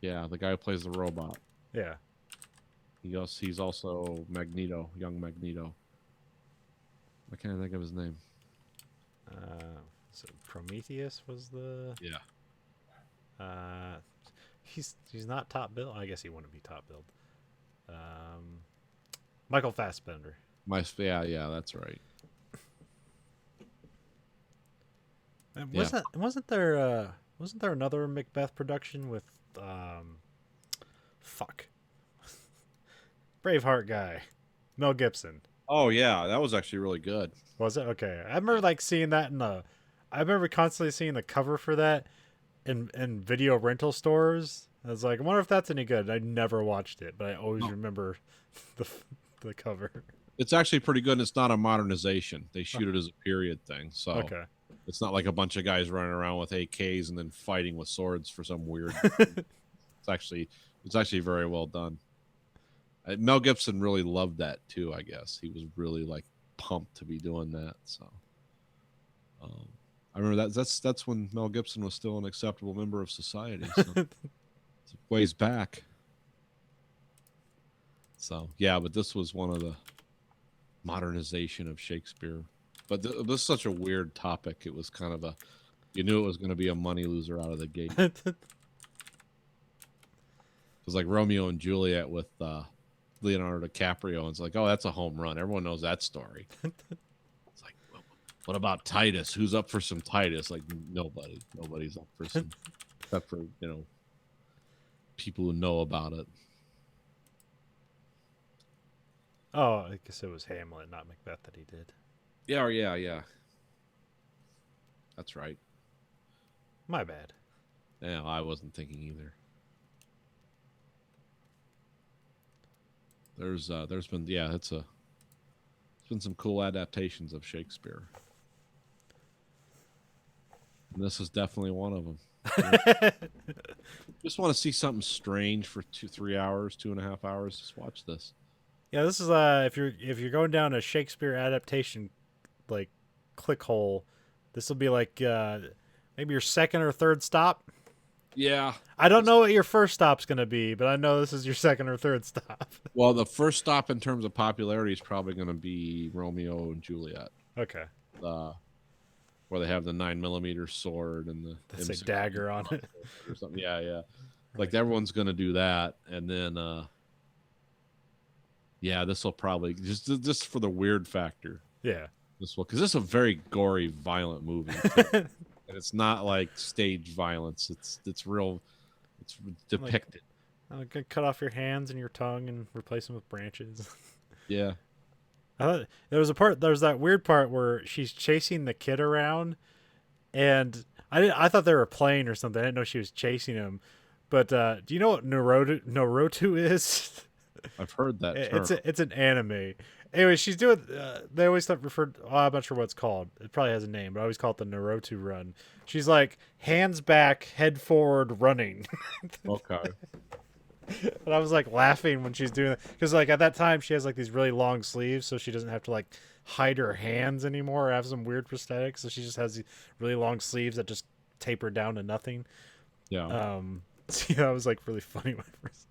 yeah, the guy who plays the robot. Yeah. He's also Magneto, young Magneto. I can't think of his name. So Prometheus was the. Yeah. He's not top billed. I guess he wouldn't be top billed. Michael Fassbender. Yeah, that's right. And Yeah. wasn't there another Macbeth production with fuck Braveheart guy, Mel Gibson? Oh yeah, that was actually really good. Was it? Okay. I remember like seeing that I remember constantly seeing the cover for that in video rental stores. I was like, I wonder if that's any good. I never watched it, but I always remember the cover. It's actually pretty good, and it's not a modernization. They shoot it as a period thing, so Okay. it's not like a bunch of guys running around with AKs and then fighting with swords for some weird. It's actually very well done. Mel Gibson really loved that too. I guess he was really like pumped to be doing that. So I remember that's when Mel Gibson was still an acceptable member of society. So it's ways back. So yeah, but this was one of the modernization of Shakespeare. But this is such a weird topic. It was kind of you knew it was going to be a money loser out of the gate. It was like Romeo and Juliet with Leonardo DiCaprio. And it's like, oh, that's a home run. Everyone knows that story. It's like, well, what about Titus? Who's up for some Titus? Like nobody. Nobody's up for some, except for people who know about it. Oh, I guess it was Hamlet, not Macbeth, that he did. Yeah. That's right. My bad. Yeah, I wasn't thinking either. There's been it's been some cool adaptations of Shakespeare. And this is definitely one of them. Just want to see something strange for 2-3 hours, 2.5 hours. Just watch this. Yeah, this is if you're going down a Shakespeare adaptation like click hole, this will be like maybe your second or third stop. Yeah. I don't know what your first stop's gonna be, but I know this is your second or third stop. Well, the first stop in terms of popularity is probably going to be Romeo and Juliet, Okay. where they have the 9mm sword and the That's a M16 dagger on it. or something. Yeah. Like everyone's going to do that, and then this will probably just for the weird factor. Yeah. This will, because this is a very gory, violent movie, and it's not like stage violence. It's real. It's depicted. I'm gonna cut off your hands and your tongue and replace them with branches. Yeah. I thought there was that weird part where she's chasing the kid around, and I thought they were playing or something. I didn't know she was chasing him. But do you know what Naruto is? I've heard that term. It's an anime. Anyway, she's doing. They always referred. Oh, I'm not sure what it's called. It probably has a name, but I always call it the Naruto run. She's like hands back, head forward, running. Okay. And I was like laughing when she's doing it because like at that time she has like these really long sleeves, so she doesn't have to like hide her hands anymore or have some weird prosthetics. So she just has these really long sleeves that just taper down to nothing. Yeah. So yeah, that was like really funny when I first.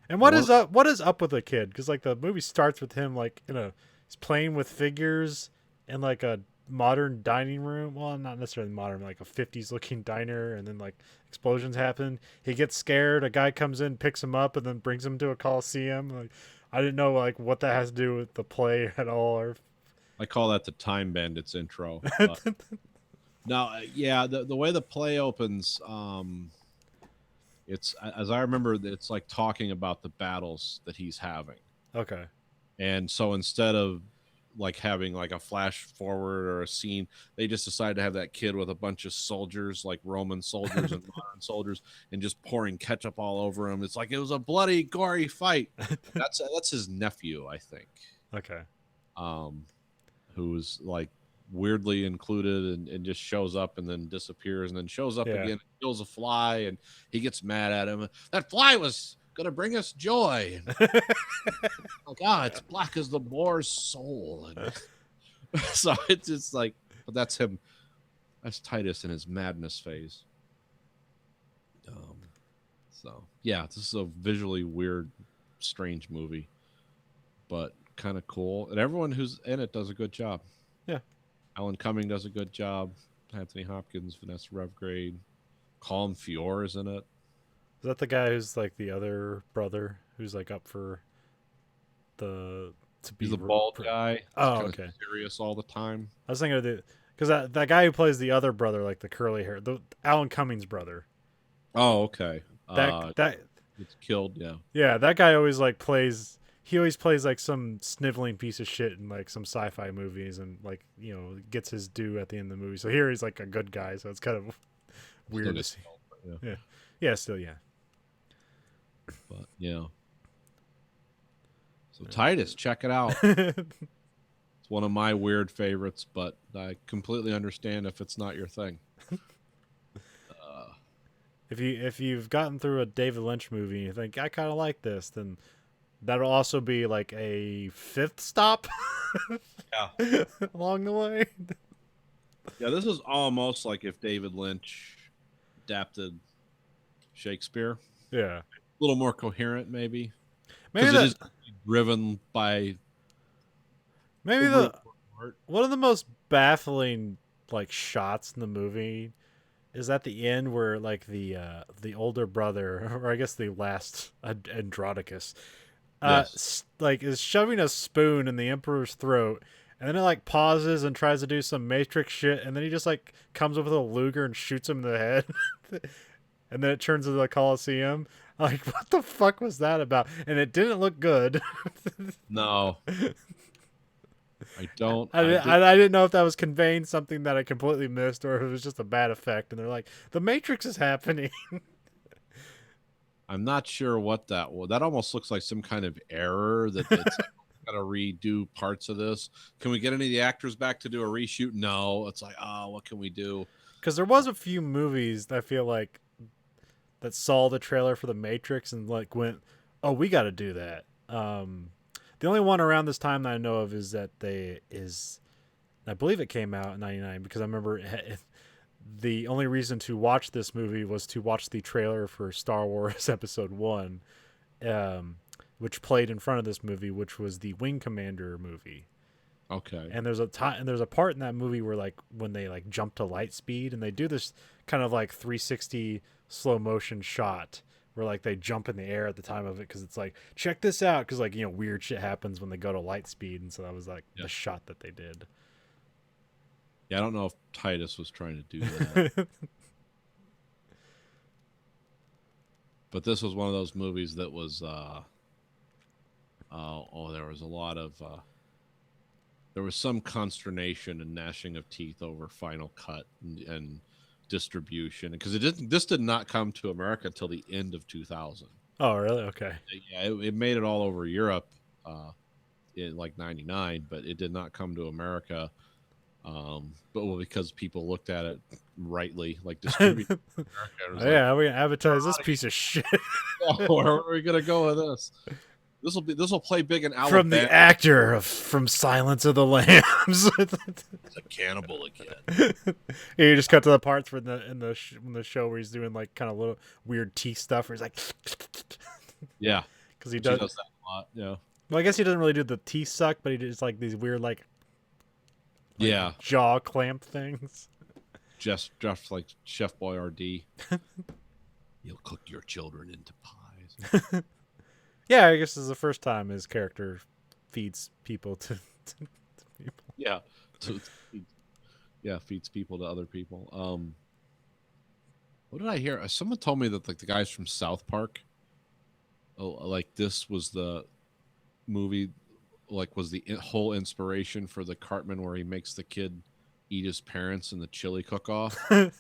And what is up with the kid? Because like the movie starts with him like he's playing with figures in like a modern dining room. Well, not necessarily modern, like a 50s looking diner, and then like explosions happen. He gets scared. A guy comes in, picks him up, and then brings him to a coliseum. Like I didn't know like what that has to do with the play at all. Or I call that the Time Bandits intro. Now, yeah, the way the play opens, it's, as I remember, it's like talking about the battles that he's having. okay. And so instead of like having like a flash forward or a scene, they just decided to have that kid with a bunch of soldiers, like Roman soldiers and modern soldiers, and just pouring ketchup all over him. It's like it was a bloody, gory fight. That's his nephew, I think. Okay. who's like weirdly included and just shows up and then disappears and then shows up Yeah. again, kills a fly, and he gets mad at him. That fly was gonna bring us joy. Like, it's black as the boar's soul. And so it's just like, but that's him. That's Titus in his madness phase. So yeah, this is a visually weird, strange movie, but kind of cool. And everyone who's in it does a good job. Yeah. Alan Cumming does a good job. Anthony Hopkins, Vanessa Redgrave, Colin Feore is in it. Is that the guy who's like the other brother who's like up for to be He's a bald guy. Oh, He's kinda okay. serious all the time. I was thinking of because that guy who plays the other brother, like the curly hair, the Alan Cummings brother. Oh, okay. That It's killed. Yeah. yeah, that guy always like plays. He always plays like some sniveling piece of shit in like some sci-fi movies, and like gets his due at the end of the movie. So here he's like a good guy. So it's kind of weird to see. Yeah. Yeah, still yeah. But yeah. So Titus, check it out. It's one of my weird favorites, but I completely understand if it's not your thing. If you've gotten through a David Lynch movie and you think I kind of like this, then that'll also be like a fifth stop. Yeah. Along the way. Yeah, this is almost like if David Lynch adapted Shakespeare. Yeah. A little more coherent, maybe. Maybe Because it is driven by maybe the art. one of the most baffling like shots in the movie is at the end where like the older brother, or I guess the last Andronicus, like is shoving a spoon in the Emperor's throat, and then it like pauses and tries to do some Matrix shit, and then he just like comes up with a Luger and shoots him in the head, and then it turns into the Colosseum. Like, what the fuck was that about? And it didn't look good. No. I don't. I didn't know if that was conveying something that I completely missed, or if it was just a bad effect. And they're like, the Matrix is happening. I'm not sure what that was. That almost looks like some kind of error that it's got to redo parts of this. Can we get any of the actors back to do a reshoot? No. It's like, what can we do? Because there was a few movies that I feel like that saw the trailer for the Matrix and like went, oh, we got to do that. The only one around this time that I know of is that I believe it came out in '99, because I remember the only reason to watch this movie was to watch the trailer for Star Wars Episode 1, which played in front of this movie, which was the Wing Commander movie. Okay. And there's a part in that movie where like when they like jump to light speed and they do this kind of like 360 slow motion shot where like they jump in the air at the time of it, because it's like, check this out, because like weird shit happens when they go to light speed, and so that was like the shot that they did. Yeah, I don't know if Titus was trying to do that. But this was one of those movies that was there was a lot of there was some consternation and gnashing of teeth over Final Cut and distribution, because this did not come to America till the end of 2000. Oh, really? Okay. Yeah, it made it all over Europe in like 99, but it did not come to America. Because people looked at it rightly, like distributed. Yeah, we're gonna advertise this piece of shit Where are we gonna go with this? This will play big in Alabama. from the actor from Silence of the Lambs. It's a cannibal again. Yeah, you just cut to the parts where in the show where he's doing like kind of little weird teeth stuff, where he's like, Yeah, because he she does. does that a lot. Yeah, Well, I guess he doesn't really do the teeth suck, but he does like these weird like yeah, jaw clamp things. just like Chef Boyardee. You'll cook your children into pies. Yeah, I guess this is the first time his character feeds people to people. Yeah, feeds people to other people. What did I hear? Someone told me that like the guys from South Park, like this was the movie, like was the whole inspiration for the Cartman where he makes the kid eat his parents in the chili cook-off. It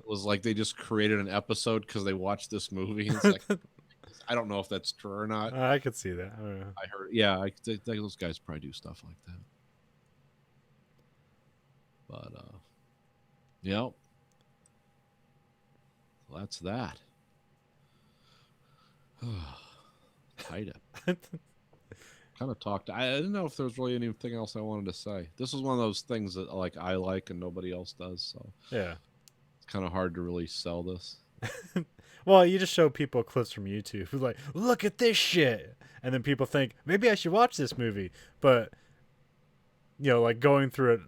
was like they just created an episode because they watched this movie. And it's like, I don't know if that's true or not. I could see that. I don't know. I heard, yeah, I think those guys probably do stuff like that. But yep. So that's that. Tight it. Kind of talked. I didn't know if there was really anything else I wanted to say. This is one of those things that like I like and nobody else does. So Yeah. it's kind of hard to really sell this. Well, you just show people clips from YouTube who like, look at this shit, and then people think maybe I should watch this movie. But like going through it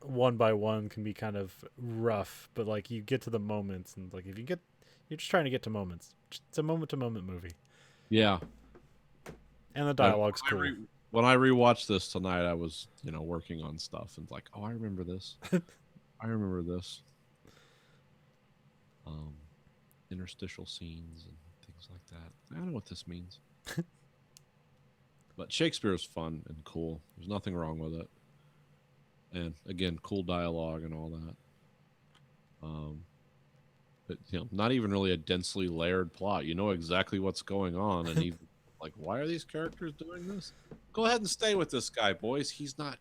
one by one can be kind of rough. But like you get to the moments, and like if you're just trying to get to moments. It's a moment to moment movie, Yeah. and the dialogue's cool. When I rewatched this tonight, I was working on stuff and like, oh, I remember this. I remember this. Interstitial scenes and things like that. I don't know what this means. But Shakespeare is fun and cool. There's nothing wrong with it. And again, cool dialogue and all that. But not even really a densely layered plot. You know exactly what's going on, and even like, why are these characters doing this? Go ahead and stay with this guy, boys. He's not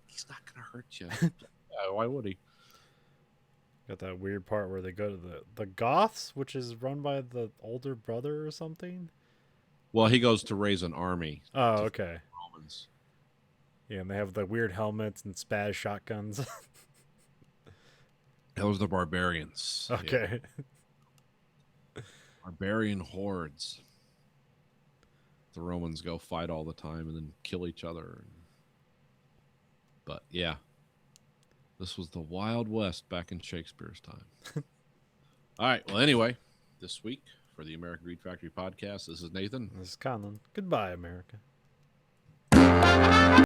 gonna hurt you. Yeah, why would he? Got that weird part where they go to the Goths, which is run by the older brother or something. Well, he goes to raise an army. Oh, okay. Romans. Yeah, and they have the weird helmets and spaz shotguns. Those are the barbarians. Okay. Yeah. Barbarian hordes. The Romans go fight all the time and then kill each other. But yeah, this was the Wild West back in Shakespeare's time. All right. Well, anyway, this week for the American Greed Factory podcast, this is Nathan. This is Conlon. Goodbye, America.